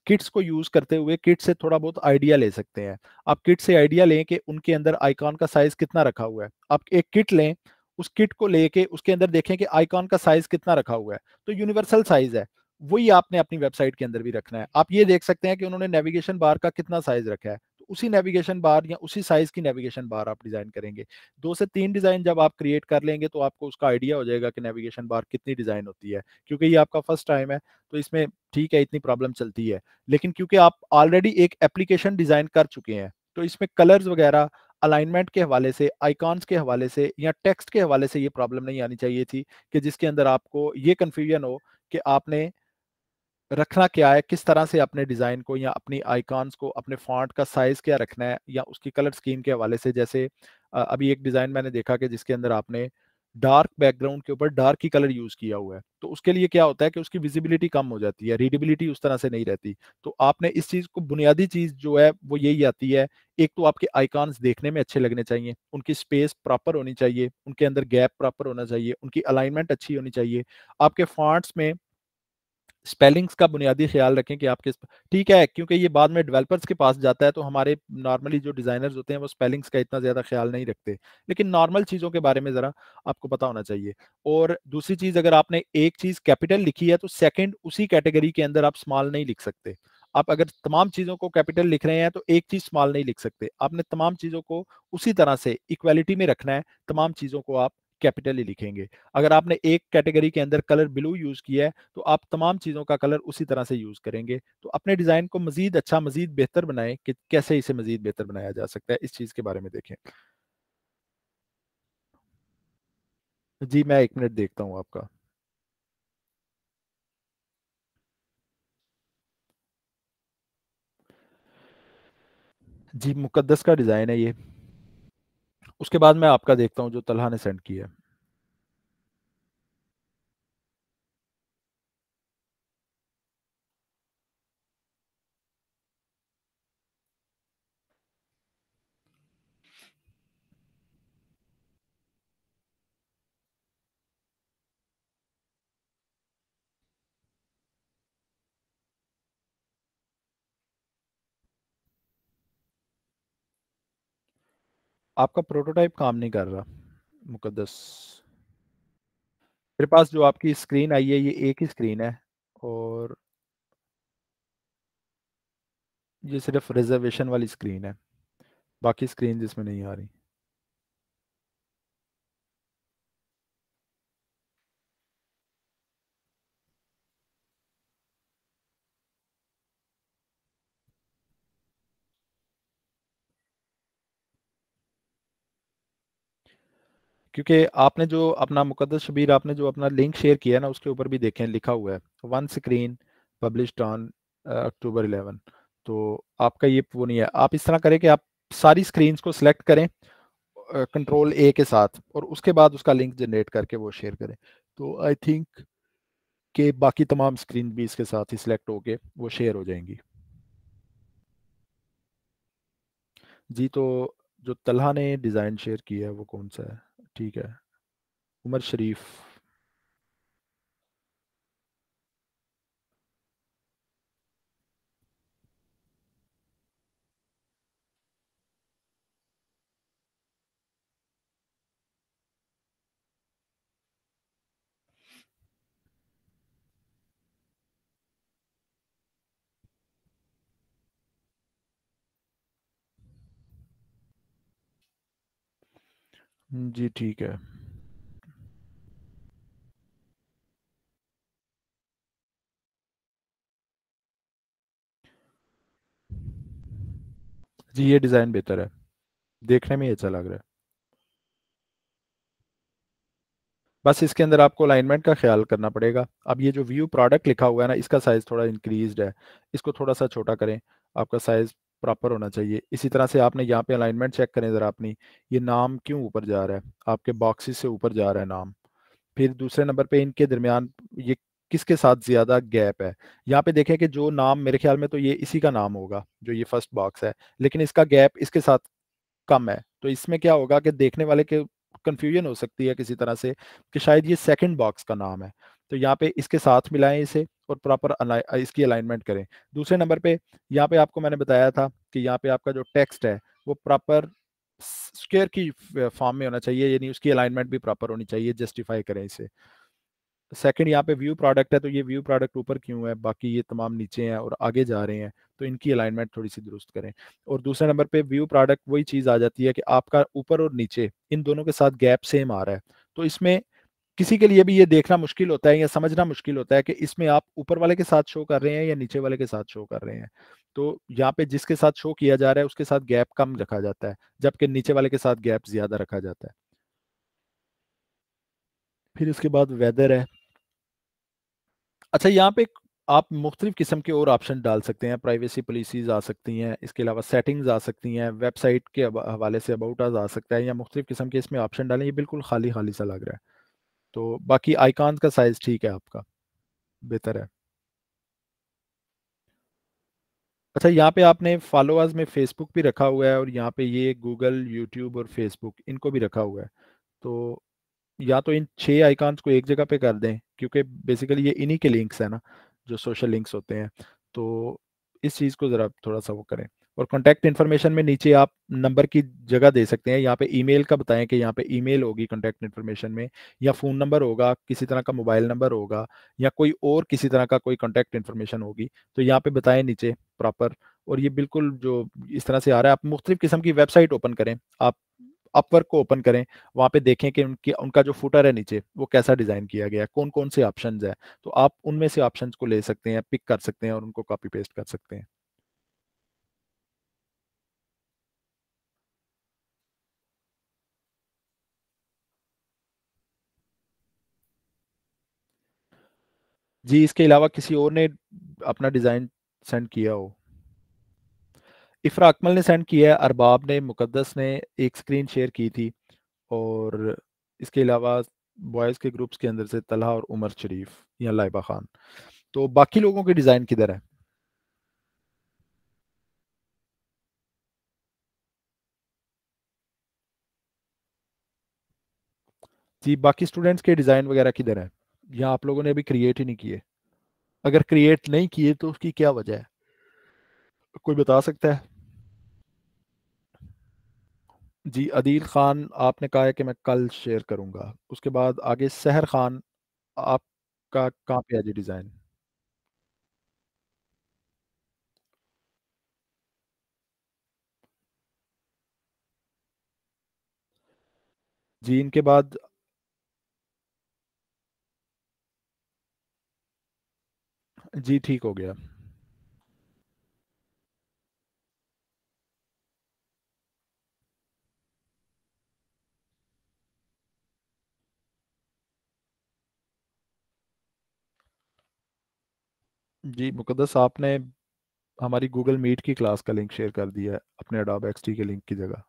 किट्स को यूज़ करते हुए किट से थोड़ा बहुत आइडिया ले सकते हैं। आप किट से आइडिया लें कि उनके अंदर आइकॉन का साइज़ कितना रखा हुआ है। आप एक किट लें, उस किट को लेके उसके अंदर देखें कि आइकॉन का साइज़ कितना रखा हुआ है। तो यूनिवर्सल साइज़ है, वही आपने अपनी वेबसाइट के अंदर भी रखना है। आप ये देख सकते हैं कि उन्होंने नेविगेशन बार का कितना साइज़ रखा है। उसी नेविगेशन बार या उसी साइज़ की नेविगेशन बार आप डिज़ाइन करेंगे। 2 से 3 डिज़ाइन जब आप क्रिएट कर लेंगे तो आपको उसका आइडिया हो जाएगा कि नेविगेशन बार कितनी डिज़ाइन होती है। क्योंकि ये आपका फर्स्ट टाइम है, तो इसमें ठीक है इतनी प्रॉब्लम चलती है। लेकिन क्योंकि आप ऑलरेडी एक एप्लीकेशन डिज़ाइन कर चुके हैं, तो इसमें कलर्स वगैरह, अलाइनमेंट के हवाले से, आइकॉन्स के हवाले से या टेक्स्ट के हवाले से ये प्रॉब्लम नहीं आनी चाहिए थी कि जिसके अंदर आपको ये कन्फ्यूजन हो कि आपने रखना क्या है, किस तरह से अपने डिज़ाइन को या अपनी आइकॉन्स को, अपने फ़ॉन्ट का साइज़ क्या रखना है या उसकी कलर स्कीम के हवाले से। जैसे अभी एक डिज़ाइन मैंने देखा कि जिसके अंदर आपने डार्क बैकग्राउंड के ऊपर डार्क ही कलर यूज़ किया हुआ है। तो उसके लिए क्या होता है कि उसकी विज़िबिलिटी कम हो जाती है, रीडेबिलिटी उस तरह से नहीं रहती। तो आपने इस चीज़ को, बुनियादी चीज़ जो है वो यही आती है, एक तो आपके आइकॉन्स देखने में अच्छे लगने चाहिए, उनकी स्पेस प्रॉपर होनी चाहिए, उनके अंदर गैप प्रॉपर होना चाहिए, उनकी अलाइनमेंट अच्छी होनी चाहिए। आपके फ़ॉन्ट्स में स्पेलिंग्स का बुनियादी ख्याल रखें कि आप किस, ठीक है, क्योंकि ये बाद में डेवलपर्स के पास जाता है तो हमारे नॉर्मली जो डिज़ाइनर्स होते हैं वो स्पेलिंग्स का इतना ज़्यादा ख्याल नहीं रखते। लेकिन नॉर्मल चीज़ों के बारे में ज़रा आपको पता होना चाहिए। और दूसरी चीज़, अगर आपने एक चीज़ कैपिटल लिखी है तो सेकंड उसी कैटेगरी के अंदर आप स्मॉल नहीं लिख सकते। आप अगर तमाम चीज़ों को कैपिटल लिख रहे हैं तो एक चीज़ स्मॉल नहीं लिख सकते। आपने तमाम चीज़ों को उसी तरह से इक्वालिटी में रखना है, तमाम चीज़ों को आप कैपिटल ही लिखेंगे। अगर आपने एक कैटेगरी के अंदर कलर ब्लू यूज़ किया है तो आप तमाम चीज़ों का कलर उसी तरह से यूज़ करेंगे। तो अपने डिज़ाइन को मज़ीद अच्छा, मज़ीद बेहतर बनाएँ कि कैसे इसे मज़ीद बेहतर बनाया जा सकता है, इस चीज़ के बारे में देखें। जी, मैं 1 मिनट देखता हूँ आपका। जी, मुक़द्दस का डिज़ाइन है ये। उसके बाद मैं आपका देखता हूँ जो तलहा ने सेंड किया है। आपका प्रोटोटाइप काम नहीं कर रहा, मुक़द्दस। मेरे पास जो आपकी स्क्रीन आई है ये एक ही स्क्रीन है और ये सिर्फ़ रिज़र्वेशन वाली स्क्रीन है, बाकी स्क्रीन्स इसमें नहीं आ रही। क्योंकि आपने जो अपना, मुक़द्दस शबीर, आपने जो अपना लिंक शेयर किया है ना उसके ऊपर भी देखें लिखा हुआ है, one screen published on October 11। तो आपका ये वो नहीं है। आप इस तरह करें कि आप सारी स्क्रीन्स को सिलेक्ट करें कंट्रोल ए के साथ और उसके बाद उसका लिंक जनरेट करके वो शेयर करें। तो आई थिंक कि बाकी तमाम स्क्रीन भी इसके साथ ही सिलेक्ट होके वो शेयर हो जाएंगी। जी, तो जो तलहा ने डिज़ाइन शेयर किया है वो कौन सा है? ठीक है, उमर शरीफ। जी ठीक है। जी ये डिज़ाइन बेहतर है, देखने में ही अच्छा लग रहा है। बस इसके अंदर आपको अलाइनमेंट का ख्याल करना पड़ेगा। अब ये जो व्यू प्रोडक्ट लिखा हुआ है ना, इसका साइज़ थोड़ा इंक्रीज्ड है, इसको थोड़ा सा छोटा करें। आपका साइज़ प्रॉपर होना चाहिए। इसी तरह से आपने यहाँ पे अलाइनमेंट चेक करें ज़रा अपनी, ये नाम क्यों ऊपर जा रहा है, आपके बॉक्सेस से ऊपर जा रहा है नाम। फिर दूसरे नंबर पे इनके दरमियान ये किसके साथ ज़्यादा गैप है। यहाँ पे देखें कि जो नाम, मेरे ख्याल में तो ये इसी का नाम होगा जो ये फर्स्ट बॉक्स है, लेकिन इसका गैप इसके साथ कम है। तो इसमें क्या होगा कि देखने वाले के कंफ्यूजन हो सकती है किसी तरह से कि शायद ये सेकंड बॉक्स का नाम है। तो यहाँ पे इसके साथ मिलाएं इसे और प्रॉपर इसकी अलाइनमेंट करें। दूसरे नंबर पे यहाँ पे आपको मैंने बताया था कि यहाँ पे आपका जो टेक्स्ट है वो प्रॉपर स्क्वायर की फॉर्म में होना चाहिए, यानी उसकी अलाइनमेंट भी प्रॉपर होनी चाहिए। जस्टिफाई करें इसे। सेकंड यहाँ पे व्यू प्रोडक्ट है, तो ये व्यू प्रोडक्ट ऊपर क्यों है, बाकी ये तमाम नीचे हैं और आगे जा रहे हैं, तो इनकी अलाइनमेंट थोड़ी सी दुरुस्त करें। और दूसरे नंबर पे व्यू प्रोडक्ट वही चीज़ आ जाती है कि आपका ऊपर और नीचे इन दोनों के साथ गैप सेम आ रहा है। तो इसमें किसी के लिए भी ये देखना मुश्किल होता है या समझना मुश्किल होता है कि इसमें आप ऊपर वाले के साथ शो कर रहे हैं या नीचे वाले के साथ शो कर रहे हैं। तो यहाँ पे जिसके साथ शो किया जा रहा है उसके साथ गैप कम रखा जाता है, जबकि नीचे वाले के साथ गैप ज्यादा रखा जाता है। फिर इसके बाद वेदर है। अच्छा, यहाँ पे आप मुख्तलिफ किस्म के और ऑप्शन डाल सकते हैं। प्राइवेसी पॉलिसीज आ सकती हैं, इसके अलावा सेटिंग्स आ सकती हैं, वेबसाइट के हवाले से अबाउट अस आ सकता है, या मुख्तलिफ किस्म के इसमें ऑप्शन डालें। ये बिल्कुल खाली खाली सा लग रहा है। तो बाकी आइकॉन का साइज ठीक है आपका, बेहतर है। अच्छा, यहाँ पे आपने फॉलोअर्स में फेसबुक भी रखा हुआ है और यहाँ पे ये गूगल, यूट्यूब और फेसबुक इनको भी रखा हुआ है। तो या तो इन 6 आइकॉन्स को एक जगह पे कर दें, क्योंकि बेसिकली ये इन्हीं के लिंक्स हैं ना, जो सोशल लिंक्स होते हैं। तो इस चीज़ को ज़रा थोड़ा सा वो करें। और कॉन्टैक्ट इन्फॉर्मेशन में नीचे आप नंबर की जगह दे सकते हैं। यहाँ पे ईमेल का बताएं कि यहाँ पे ईमेल होगी कॉन्टैक्ट इन्फॉर्मेशन में, या फ़ोन नंबर होगा, किसी तरह का मोबाइल नंबर होगा, या कोई और किसी तरह का कोई कॉन्टैक्ट इन्फॉर्मेशन होगी। तो यहाँ पे बताएं नीचे प्रॉपर। और ये बिल्कुल जो इस तरह से आ रहा है, आप मुख्तलिफ किस्म की वेबसाइट ओपन करें। आप अपवर्क को ओपन करें, वहाँ पे देखें कि उनकी उनका जो फुटर है नीचे वो कैसा डिज़ाइन किया गया है, कौन कौन से ऑप्शंस है। तो आप उनमें से ऑप्शंस को ले सकते हैं, पिक कर सकते हैं और उनको कॉपी पेस्ट कर सकते हैं। जी इसके अलावा किसी और ने अपना डिज़ाइन सेंड किया हो? इफ़रा अकमल ने सेंड किया है, अरबाब ने, मुकद्दस ने एक स्क्रीन शेयर की थी, और इसके अलावा बॉयज़ के ग्रुप्स के अंदर से तलहा और उमर शरीफ या लाइबा खान। तो बाकी लोगों के डिज़ाइन किधर है? जी बाकी स्टूडेंट्स के डिज़ाइन वगैरह किधर है, या आप लोगों ने अभी क्रिएट ही नहीं किए? अगर क्रिएट नहीं किए तो उसकी क्या वजह है, कोई बता सकता है? जी अदील खान आपने कहा है कि मैं कल शेयर करूंगा। उसके बाद आगे सहर खान, आपका कहाँ पे है जी डिज़ाइन? जी इनके बाद, जी ठीक हो गया। जी मुकद्दस आपने हमारी गूगल मीट की क्लास का लिंक शेयर कर दिया है अपने अडोब एक्सटी के लिंक की जगह।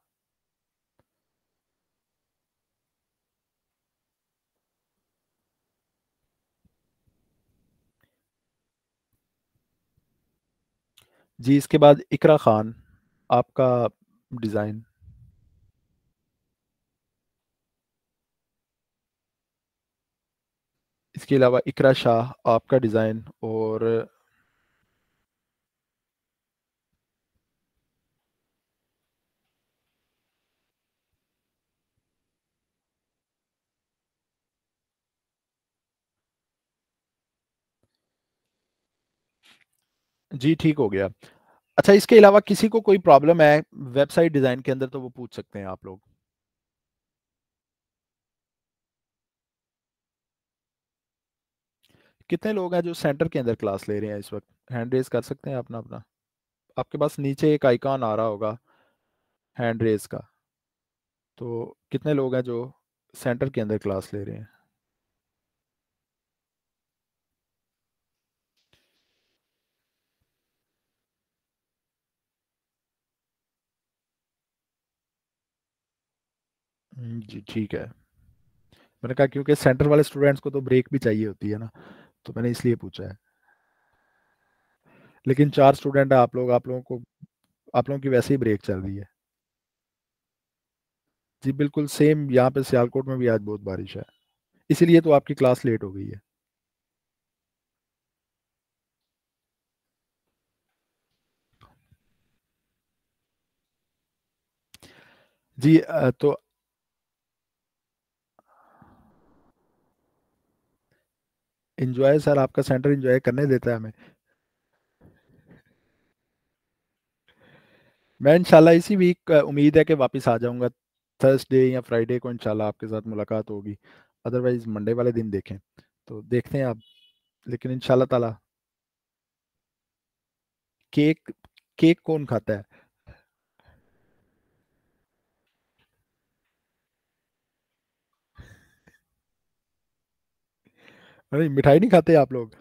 जी इसके बाद इकरा खान, आपका डिज़ाइन। इसके अलावा इकरा शाह, आपका डिज़ाइन। और जी ठीक हो गया। अच्छा, इसके अलावा किसी को कोई प्रॉब्लम है वेबसाइट डिज़ाइन के अंदर तो वो पूछ सकते हैं आप लोग। कितने लोग हैं जो सेंटर के अंदर क्लास ले रहे हैं इस वक्त? हैंड रेज कर सकते हैं अपना अपना। आपके पास नीचे एक आइकॉन आ रहा होगा हैंड रेज का। तो कितने लोग हैं जो सेंटर के अंदर क्लास ले रहे हैं? जी ठीक है। मैंने कहा क्योंकि सेंटर वाले स्टूडेंट्स को तो ब्रेक भी चाहिए होती है ना, तो मैंने इसलिए पूछा है। लेकिन 4 स्टूडेंट है आप लोगों की वैसे ही ब्रेक चल रही है। जी बिल्कुल सेम, यहाँ पे सियालकोट में भी आज बहुत बारिश है, इसीलिए तो आपकी क्लास लेट हो गई है। जी तो एंजॉय सर, आपका सेंटर एंजॉय करने देता है हमें। मैं इंशाल्लाह इसी वीक उम्मीद है कि वापस आ जाऊंगा। थर्सडे या फ्राइडे को इंशाल्लाह आपके साथ मुलाकात होगी। अदरवाइज मंडे वाले दिन देखें, तो देखते हैं आप। लेकिन इंशाल्लाह ताला। केक? केक कौन खाता है? अरे मिठाई नहीं खाते आप लोग?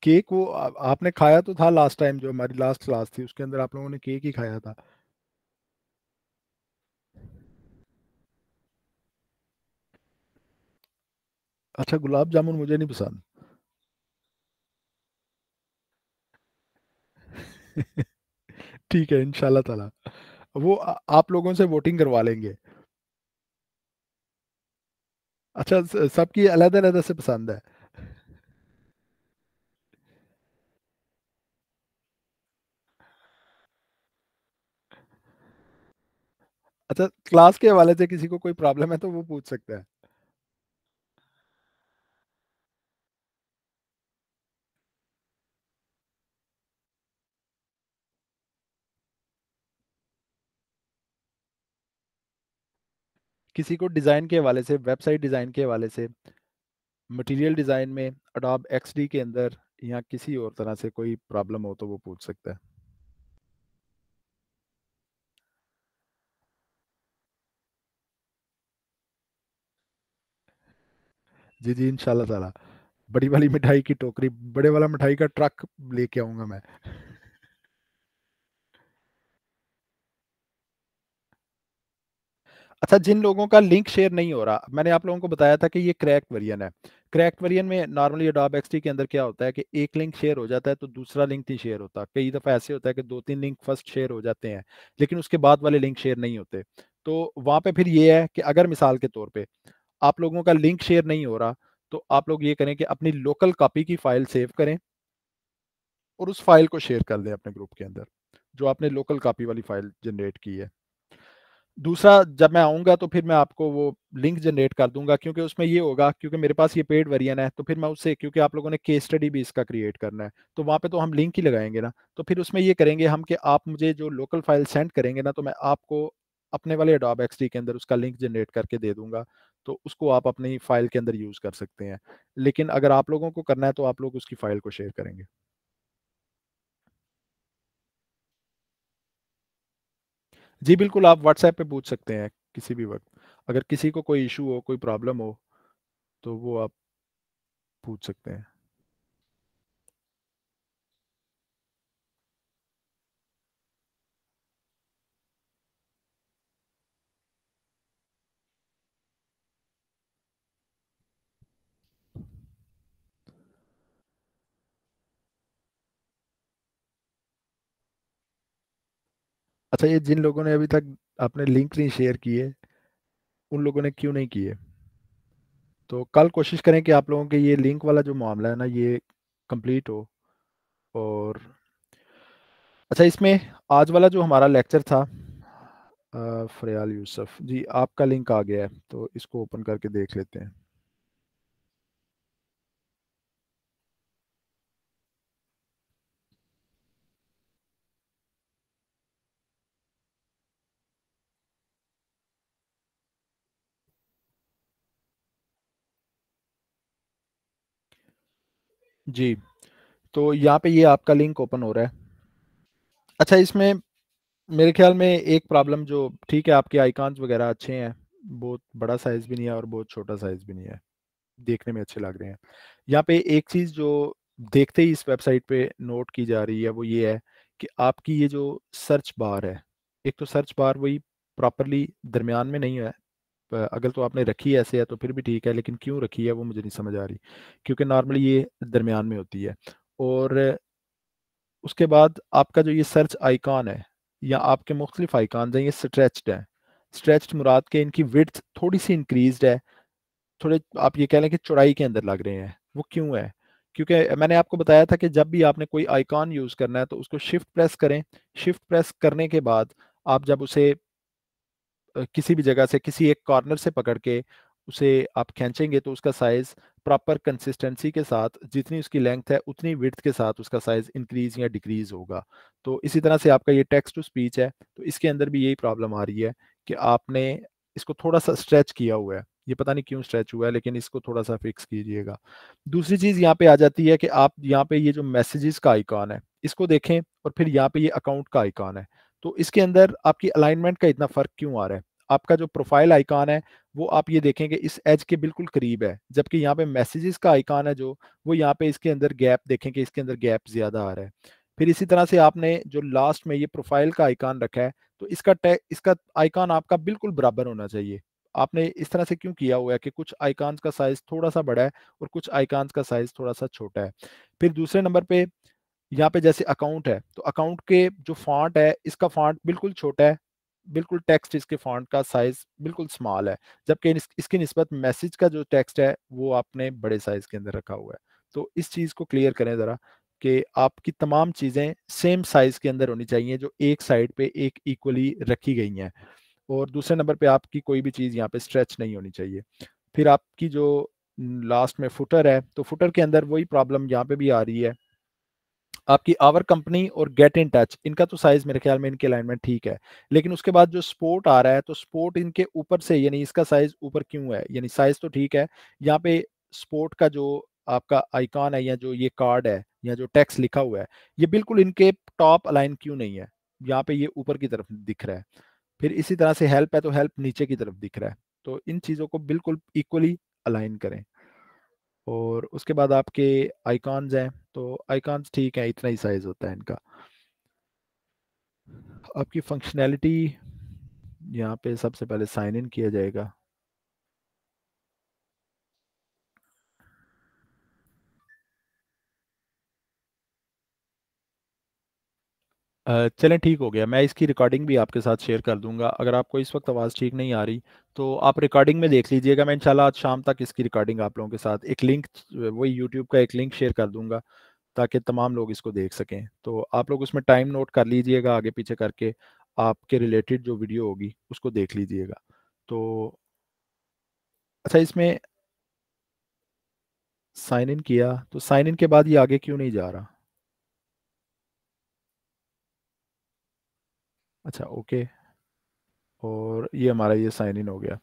केक वो आपने खाया तो था लास्ट टाइम, जो हमारी लास्ट क्लास थी उसके अंदर आप लोगों ने केक ही खाया था। अच्छा, गुलाब जामुन मुझे नहीं पसंद। ठीक है इंशाल्लाह ताला। वो आप लोगों से वोटिंग करवा लेंगे। अच्छा, सबकी अलग अलग से पसंद है। अच्छा, क्लास के हवाले से किसी को कोई प्रॉब्लम है तो वो पूछ सकता है। किसी को डिज़ाइन के हवाले से, वेबसाइट डिज़ाइन के हवाले से, मटेरियल डिज़ाइन में, अडोब एक्सडी के अंदर, या किसी और तरह से कोई प्रॉब्लम हो तो वो पूछ सकता है। जी जी इंशाल्लाह ताला। बड़ी वाली मिठाई की टोकरी, बड़े वाला मिठाई का ट्रक लेके आऊंगा मैं। अच्छा, जिन लोगों का लिंक शेयर नहीं हो रहा, मैंने आप लोगों को बताया था कि ये क्रैक वेरिएंट है। क्रैक वेरिएंट में नॉर्मली अडोब एक्सडी के अंदर क्या होता है कि एक लिंक शेयर हो जाता है तो दूसरा लिंक नहीं शेयर होता। कई दफ़ा ऐसे होता है कि 2-3 लिंक फर्स्ट शेयर हो जाते हैं, लेकिन उसके बाद वाले लिंक शेयर नहीं होते। तो वहाँ पे फिर ये है कि अगर मिसाल के तौर पे आप लोगों का लिंक शेयर नहीं हो रहा, तो आप लोग ये करें कि अपनी लोकल कॉपी की फाइल सेव करें और उस फाइल को शेयर कर दें अपने ग्रुप के अंदर, जो आपने लोकल कॉपी वाली फाइल जनरेट की है। दूसरा, जब मैं आऊँगा तो फिर मैं आपको वो लिंक जनरेट कर दूँगा, क्योंकि उसमें ये होगा, क्योंकि मेरे पास ये पेड वर्जन है, तो फिर मैं उससे, क्योंकि आप लोगों ने केस स्टडी भी इसका क्रिएट करना है, तो वहाँ पे तो हम लिंक ही लगाएँगे ना। तो फिर उसमें ये करेंगे हम कि आप मुझे जो लोकल फाइल सेंड करेंगे ना, तो मैं आपको अपने वाले अडोब एक्सडी के अंदर उसका लिंक जनरेट करके दे दूँगा। तो उसको आप अपनी फाइल के अंदर यूज़ कर सकते हैं। लेकिन अगर आप लोगों को करना है तो आप लोग उसकी फाइल को शेयर करेंगे। जी बिल्कुल, आप व्हाट्सएप पे पूछ सकते हैं किसी भी वक़्त। अगर किसी को कोई इश्यू हो, कोई प्रॉब्लम हो, तो वो आप पूछ सकते हैं। अच्छा, ये जिन लोगों ने अभी तक अपने लिंक नहीं शेयर किए, उन लोगों ने क्यों नहीं किए? तो कल कोशिश करें कि आप लोगों के ये लिंक वाला जो मामला है ना, ये कंप्लीट हो। और अच्छा, इसमें आज वाला जो हमारा लेक्चर था, फरयाल यूसुफ जी, आपका लिंक आ गया है, तो इसको ओपन करके देख लेते हैं। जी, तो यहाँ पे ये आपका लिंक ओपन हो रहा है। अच्छा, इसमें मेरे ख्याल में एक प्रॉब्लम जो, ठीक है आपके आइकॉन्स वगैरह अच्छे हैं, बहुत बड़ा साइज़ भी नहीं है और बहुत छोटा साइज़ भी नहीं है, देखने में अच्छे लग रहे हैं। यहाँ पे एक चीज़ जो देखते ही इस वेबसाइट पे नोट की जा रही है वो ये है कि आपकी ये जो सर्च बार है, एक तो सर्च बार वही प्रॉपरली दरमियान में नहीं है। अगर तो आपने रखी है ऐसे है तो फिर भी ठीक है, लेकिन क्यों रखी है वो मुझे नहीं समझ आ रही, क्योंकि नॉर्मली ये दरमियान में होती है। और उसके बाद आपका जो ये सर्च आइकॉन है या आपके मुख्तलिफ आइकॉन हैं, ये स्ट्रेच्ड हैं। स्ट्रेच्ड मुराद के इनकी विड्थ थोड़ी सी इंक्रीज्ड है, थोड़े आप ये कह लें कि चौड़ाई के अंदर लग रहे हैं। वो क्यों है? क्योंकि मैंने आपको बताया था कि जब भी आपने कोई आइकॉन यूज़ करना है तो उसको शिफ्ट प्रेस करें। शिफ्ट प्रेस करने के बाद आप जब उसे किसी भी जगह से, किसी एक कॉर्नर से पकड़ के उसे आप खींचेंगे तो उसका साइज प्रॉपर कंसिस्टेंसी के साथ, जितनी उसकी लेंथ है उतनी विड्थ के साथ उसका साइज इंक्रीज या डिक्रीज होगा। तो इसी तरह से आपका ये टेक्स्ट टू स्पीच है, तो इसके अंदर भी यही प्रॉब्लम आ रही है कि आपने इसको थोड़ा सा स्ट्रेच किया हुआ है। ये पता नहीं क्यों स्ट्रेच हुआ है, लेकिन इसको थोड़ा सा फिक्स कीजिएगा। दूसरी चीज यहाँ पे आ जाती है कि आप यहाँ पे ये जो मैसेजेस का आइकॉन है इसको देखें, और फिर यहाँ पे ये अकाउंट का आइकॉन है, तो इसके अंदर आपकी अलाइनमेंट का इतना फर्क क्यों आ रहा है? आपका जो प्रोफाइल आइकॉन है वो आप ये देखेंगे इस एज के बिल्कुल करीब है, जबकि यहाँ पे मैसेजेस का आइकॉन है जो, वो यहाँ पे इसके अंदर गैप देखेंगे, इसके अंदर गैप ज्यादा आ रहा है। फिर इसी तरह से आपने जो लास्ट में ये प्रोफाइल का आइकॉन रखा है, तो इसका आइकॉन आपका बिल्कुल बराबर होना चाहिए। आपने इस तरह से क्यों किया हुआ है कि कुछ आइकॉन्स का साइज थोड़ा सा बड़ा है और कुछ आइकॉन्स का साइज थोड़ा सा छोटा है। फिर दूसरे नंबर पे यहाँ पे जैसे अकाउंट है, तो अकाउंट के जो फॉन्ट है इसका फॉन्ट बिल्कुल छोटा है, बिल्कुल टेक्स्ट इसके फॉन्ट का साइज बिल्कुल स्मॉल है, जबकि इसकी निस्बत मैसेज का जो टेक्स्ट है वो आपने बड़े साइज के अंदर रखा हुआ है। तो इस चीज़ को क्लियर करें ज़रा कि आपकी तमाम चीज़ें सेम साइज के अंदर होनी चाहिए, जो एक साइड पे एक इक्वली रखी गई हैं। और दूसरे नंबर पे आपकी कोई भी चीज़ यहाँ पे स्ट्रेच नहीं होनी चाहिए। फिर आपकी जो लास्ट में फुटर है, तो फुटर के अंदर वही प्रॉब्लम यहाँ पे भी आ रही है। आपकी आवर कंपनी और गेट इन टच, इनका तो साइज मेरे ख्याल में इनके अलाइनमेंट ठीक है, लेकिन उसके बाद जो स्पोर्ट आ रहा है, तो स्पोर्ट इनके ऊपर से, यानी इसका साइज ऊपर क्यों है? यानी साइज तो ठीक है, यहाँ पे स्पोर्ट का जो आपका आइकॉन है या जो ये कार्ड है या जो टेक्स्ट लिखा हुआ है, ये बिल्कुल इनके टॉप अलाइन क्यों नहीं है? यहाँ पे ये ऊपर की तरफ दिख रहा है। फिर इसी तरह से हेल्प है तो हेल्प नीचे की तरफ दिख रहा है। तो इन चीज़ों को बिल्कुल इक्वली अलाइन करें। और उसके बाद आपके आइकॉन्स हैं, तो आइकॉन्स ठीक है, इतना ही साइज होता है इनका। आपकी फंक्शनैलिटी, यहाँ पे सबसे पहले साइन इन किया जाएगा। चलें, ठीक हो गया। मैं इसकी रिकॉर्डिंग भी आपके साथ शेयर कर दूंगा। अगर आपको इस वक्त आवाज़ ठीक नहीं आ रही तो आप रिकॉर्डिंग में देख लीजिएगा। मैं इंशाल्लाह आज शाम तक इसकी रिकॉर्डिंग आप लोगों के साथ एक लिंक, वही यूट्यूब का एक लिंक शेयर कर दूंगा ताकि तमाम लोग इसको देख सकें। तो आप लोग उसमें टाइम नोट कर लीजिएगा, आगे पीछे करके आपके रिलेटेड जो वीडियो होगी उसको देख लीजिएगा। तो अच्छा, इसमें साइन इन किया, तो साइन इन के बाद ये आगे क्यों नहीं जा रहा? अच्छा, ओके। और ये हमारा ये साइन इन हो गया।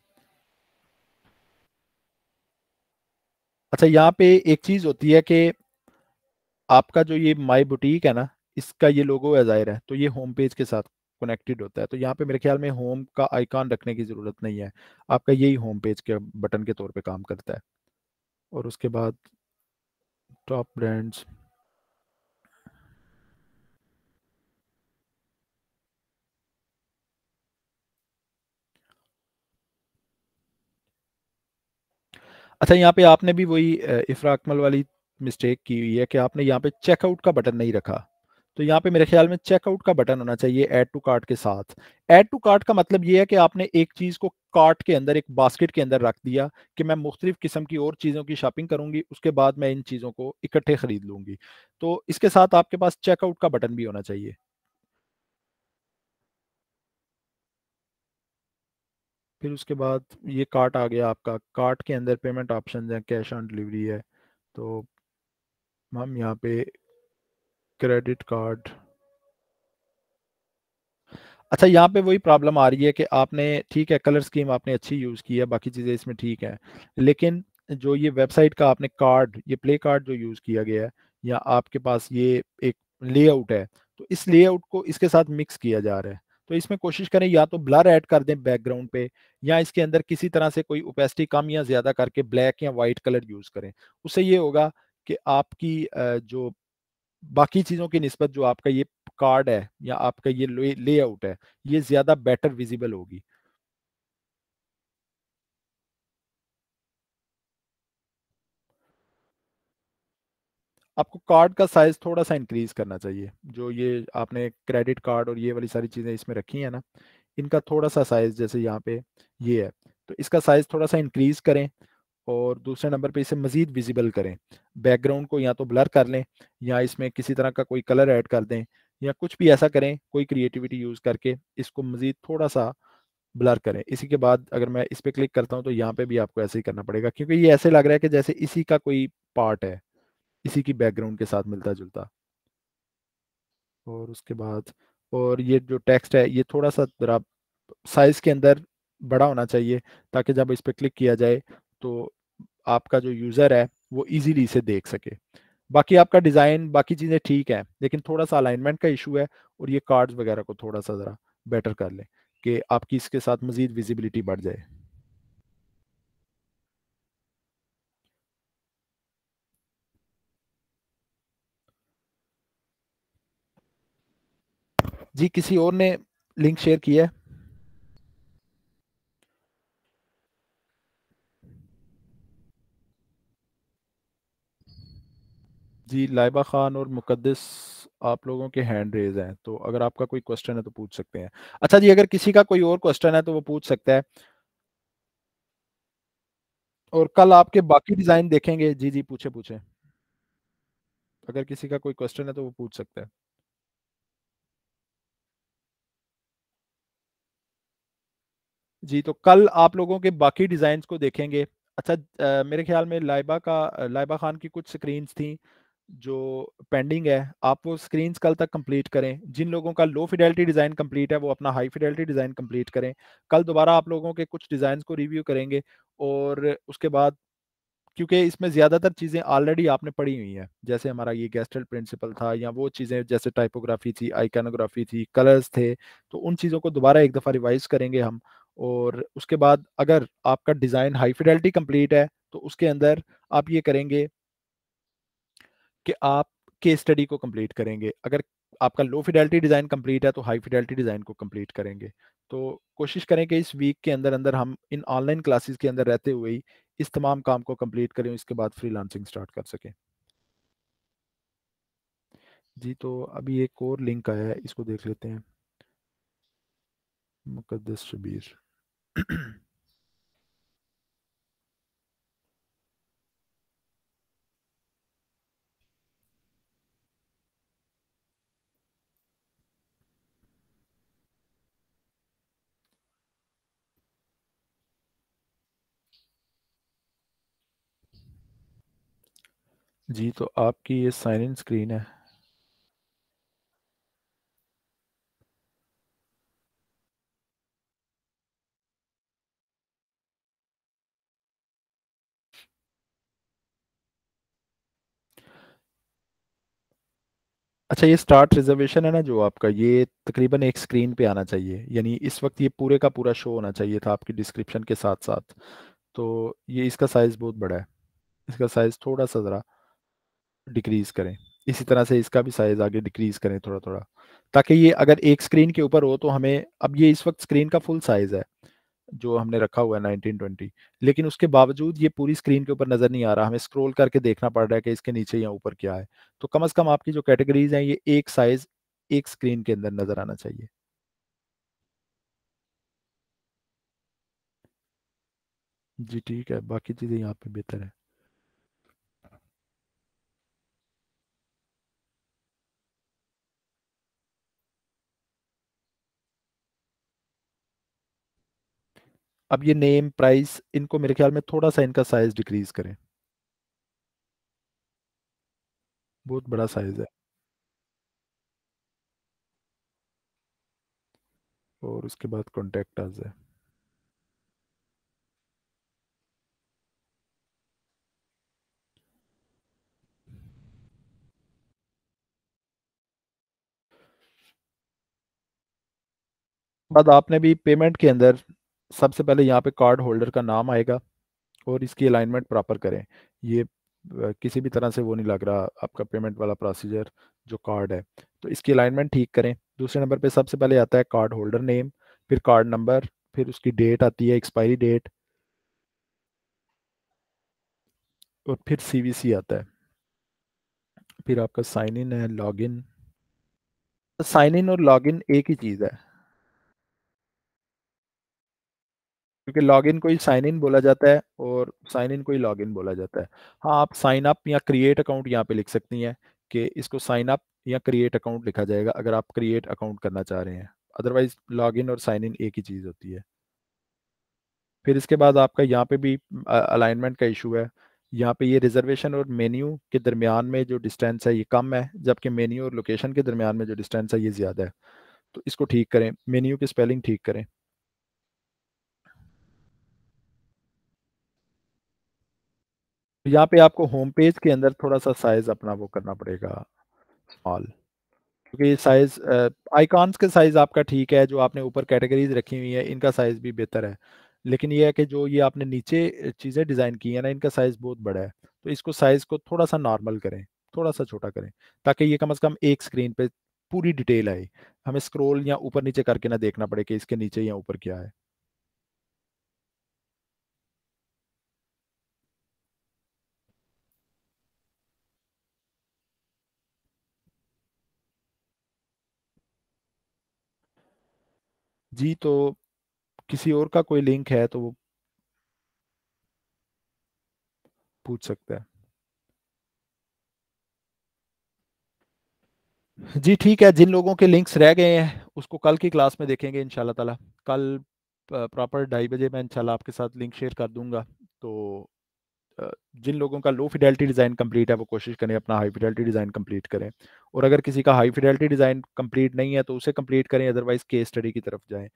अच्छा, यहाँ पे एक चीज़ होती है कि आपका जो ये माई बुटीक है ना, इसका ये लोगो है ज़ाहिर है, तो ये होम पेज के साथ कनेक्टेड होता है। तो यहाँ पे मेरे ख्याल में होम का आइकॉन रखने की ज़रूरत नहीं है, आपका यही होम पेज के बटन के तौर पे काम करता है। और उसके बाद टॉप ब्रांड्स। अच्छा, यहाँ पे आपने भी वही इफ़रा अकमल वाली मिस्टेक की हुई है कि आपने यहाँ पे चेकआउट का बटन नहीं रखा। तो यहाँ पे मेरे ख्याल में चेकआउट का बटन होना चाहिए ऐड टू कार्ट के साथ। ऐड टू कार्ट का मतलब ये है कि आपने एक चीज़ को कार्ट के अंदर, एक बास्केट के अंदर रख दिया कि मैं मुख्तलिफ किस्म की और चीज़ों की शॉपिंग करूंगी, उसके बाद मैं इन चीज़ों को इकट्ठे खरीद लूंगी। तो इसके साथ आपके पास चेकआउट का बटन भी होना चाहिए। फिर उसके बाद ये कार्ट आ गया आपका। कार्ट के अंदर पेमेंट ऑप्शन है, कैश ऑन डिलीवरी है। तो हम यहाँ पे क्रेडिट कार्ड। अच्छा, यहाँ पे वही प्रॉब्लम आ रही है कि आपने, ठीक है कलर स्कीम आपने अच्छी यूज़ की है, बाकी चीज़ें इसमें ठीक है, लेकिन जो ये वेबसाइट का आपने कार्ड, ये प्ले कार्ड जो यूज़ किया गया है, या आपके पास ये एक लेआउट है, तो इस लेआउट को इसके साथ मिक्स किया जा रहा है। तो इसमें कोशिश करें या तो ब्लर ऐड कर दें बैकग्राउंड पे, या इसके अंदर किसी तरह से कोई ओपेसिटी कम या ज़्यादा करके ब्लैक या वाइट कलर यूज़ करें। उससे ये होगा कि आपकी जो बाकी चीज़ों की निस्बत जो आपका ये कार्ड है या आपका ये लेआउट है, ये ज़्यादा बेटर विजिबल होगी। आपको कार्ड का साइज थोड़ा सा इंक्रीज करना चाहिए। जो ये आपने क्रेडिट कार्ड और ये वाली सारी चीज़ें इसमें रखी हैं ना, इनका थोड़ा सा साइज, जैसे यहाँ पे ये है, तो इसका साइज थोड़ा सा इंक्रीज करें। और दूसरे नंबर पे इसे मजीद विजिबल करें। बैकग्राउंड को या तो ब्लर कर लें, या इसमें किसी तरह का कोई कलर ऐड कर दें, या कुछ भी ऐसा करें, कोई क्रिएटिविटी यूज करके इसको मजीद थोड़ा सा ब्लर करें। इसी के बाद अगर मैं इस पे क्लिक करता हूँ तो यहाँ पे भी आपको ऐसे ही करना पड़ेगा, क्योंकि ये ऐसे लग रहा है कि जैसे इसी का कोई पार्ट है, इसी की बैकग्राउंड के साथ मिलता जुलता। और उसके बाद, और ये जो टेक्स्ट है ये थोड़ा सा जरा साइज के अंदर बड़ा होना चाहिए, ताकि जब इस पर क्लिक किया जाए तो आपका जो यूज़र है वो इजीली इसे देख सके। बाकी आपका डिज़ाइन, बाकी चीज़ें ठीक है, लेकिन थोड़ा सा अलाइनमेंट का इशू है। और ये कार्ड्स वगैरह को थोड़ा सा ज़रा बेटर कर लें, कि आपकी इसके साथ मज़ीद विजिबिलिटी बढ़ जाए। जी, किसी और ने लिंक शेयर किया है? जी, लाइबा खान और मुकद्दस, आप लोगों के हैंड रेज हैं, तो अगर आपका कोई क्वेश्चन है तो पूछ सकते हैं। अच्छा जी, अगर किसी का कोई और क्वेश्चन है तो वो पूछ सकता है। और कल आपके बाकी डिज़ाइन देखेंगे। जी जी, पूछे पूछे। अगर किसी का कोई क्वेश्चन है तो वो पूछ सकता है। जी, तो कल आप लोगों के बाकी डिज़ाइंस को देखेंगे। अच्छा, मेरे ख्याल में लाइबा खान की कुछ स्क्रीन्स थी जो पेंडिंग है। आप वो स्क्रीन्स कल तक कंप्लीट करें। जिन लोगों का लो फिडेलिटी डिज़ाइन कंप्लीट है वो अपना हाई फिडेलिटी डिज़ाइन कंप्लीट करें। कल दोबारा आप लोगों के कुछ डिज़ाइंस को रिव्यू करेंगे। और उसके बाद, क्योंकि इसमें ज़्यादातर चीज़ें ऑलरेडी आपने पढ़ी हुई हैं, जैसे हमारा ये गेस्टल्ट प्रिंसिपल था, या वो चीज़ें जैसे टाइपोग्राफी थी, आइकनोग्राफी थी, कलर्स थे, तो उन चीज़ों को दोबारा एक दफ़ा रिवाइज करेंगे हम। और उसके बाद अगर आपका डिज़ाइन हाई फिडेलिटी कंप्लीट है तो उसके अंदर आप ये करेंगे कि आप केस स्टडी को कंप्लीट करेंगे। अगर आपका लो फिडेलिटी डिज़ाइन कंप्लीट है तो हाई फिडेलिटी डिज़ाइन को कंप्लीट करेंगे। तो कोशिश करें कि इस वीक के अंदर अंदर हम इन ऑनलाइन क्लासेस के अंदर रहते हुए ही इस तमाम काम को कंप्लीट करें, इसके बाद फ्रीलांसिंग स्टार्ट कर सकें। जी, तो अभी एक और लिंक आया है, इसको देख लेते हैं। मुकद्दस शबीर। जी, तो आपकी ये साइन इन स्क्रीन है। अच्छा, ये स्टार्ट रिजर्वेशन है ना जो आपका, ये तकरीबन एक स्क्रीन पे आना चाहिए, यानी इस वक्त ये पूरे का पूरा शो होना चाहिए था आपकी डिस्क्रिप्शन के साथ साथ। तो ये इसका साइज़ बहुत बड़ा है, इसका साइज़ थोड़ा सा ज़रा डिक्रीज करें। इसी तरह से इसका भी साइज़ आगे डिक्रीज करें थोड़ा थोड़ा, ताकि ये अगर एक स्क्रीन के ऊपर हो तो हमें, अब ये इस वक्त स्क्रीन का फुल साइज़ है जो हमने रखा हुआ है 1920, लेकिन उसके बावजूद ये पूरी स्क्रीन के ऊपर नज़र नहीं आ रहा, हमें स्क्रॉल करके देखना पड़ रहा है कि इसके नीचे या ऊपर क्या है। तो कम से कम आपकी जो कैटेगरीज हैं ये एक साइज़ एक स्क्रीन के अंदर नज़र आना चाहिए। जी ठीक है, बाकी चीज़ें यहाँ पे बेहतर है। अब ये नेम प्राइस, इनको मेरे ख्याल में थोड़ा सा इनका साइज़ डिक्रीज करें, बहुत बड़ा साइज़ है। और उसके बाद कॉन्टेक्ट अस है। बाद आपने भी पेमेंट के अंदर सबसे पहले यहाँ पे कार्ड होल्डर का नाम आएगा और इसकी अलाइनमेंट प्रॉपर करें। ये किसी भी तरह से वो नहीं लग रहा आपका पेमेंट वाला प्रोसीजर जो कार्ड है, तो इसकी अलाइनमेंट ठीक करें। दूसरे नंबर पे सबसे पहले आता है कार्ड होल्डर नेम, फिर कार्ड नंबर, फिर उसकी डेट आती है एक्सपायरी डेट, और फिर सीवीसी आता है। फिर आपका साइन इन है, लॉगिन। साइन इन और लॉगिन एक ही चीज़ है, क्योंकि लॉगिन को ही साइन इन बोला जाता है और साइन इन को ही लॉगिन बोला जाता है। हाँ, आप साइन अप या क्रिएट अकाउंट यहाँ पे लिख सकती हैं कि इसको साइन अप या क्रिएट अकाउंट लिखा जाएगा अगर आप क्रिएट अकाउंट करना चाह रहे हैं। अदरवाइज लॉगिन और साइन इन एक ही चीज़ होती है। फिर इसके बाद आपका यहाँ पे भी अलाइनमेंट का इशू है। यहाँ पे ये रिजर्वेशन और मेन्यू के दरमियान में जो डिस्टेंस है ये कम है, जबकि मेन्यू और लोकेशन के दरमियान में जो डिस्टेंस है ये ज़्यादा है। तो इसको ठीक करें, मेन्यू की स्पेलिंग ठीक करें। यहाँ पे आपको होम पेज के अंदर थोड़ा सा साइज अपना वो करना पड़ेगा, स्मॉल। क्योंकि साइज आइकॉन्स के साइज आपका ठीक है, जो आपने ऊपर कैटेगरीज रखी हुई है इनका साइज भी बेहतर है। लेकिन ये है कि जो ये आपने नीचे चीज़ें डिज़ाइन की है ना, इनका साइज बहुत बड़ा है। तो इसको साइज को थोड़ा सा नॉर्मल करें, थोड़ा सा छोटा करें, ताकि ये कम से कम एक स्क्रीन पे पूरी डिटेल आए, हमें स्क्रॉल या ऊपर नीचे करके ना देखना पड़े कि इसके नीचे या ऊपर क्या है। जी, तो किसी और का कोई लिंक है तो वो पूछ सकता है। जी ठीक है, जिन लोगों के लिंक्स रह गए हैं उसको कल की क्लास में देखेंगे इंशाल्लाह ताला। कल प्रॉपर 2:30 बजे मैं इंशाल्लाह आपके साथ लिंक शेयर कर दूंगा। तो जिन लोगों का लो फिडेलिटी डिज़ाइन कंप्लीट है वो कोशिश करें अपना हाई फिडेलिटी डिज़ाइन कंप्लीट करें, और अगर किसी का हाई फिडेलिटी डिज़ाइन कंप्लीट नहीं है तो उसे कंप्लीट करें, अदरवाइज केस स्टडी की तरफ जाएं।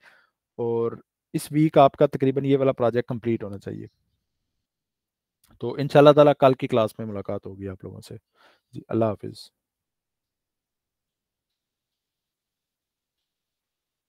और इस वीक आपका तकरीबन ये वाला प्रोजेक्ट कंप्लीट होना चाहिए। तो इंशाल्लाह ताला कल की क्लास में मुलाकात होगी आप लोगों से। जी, अल्लाह हाफिज़।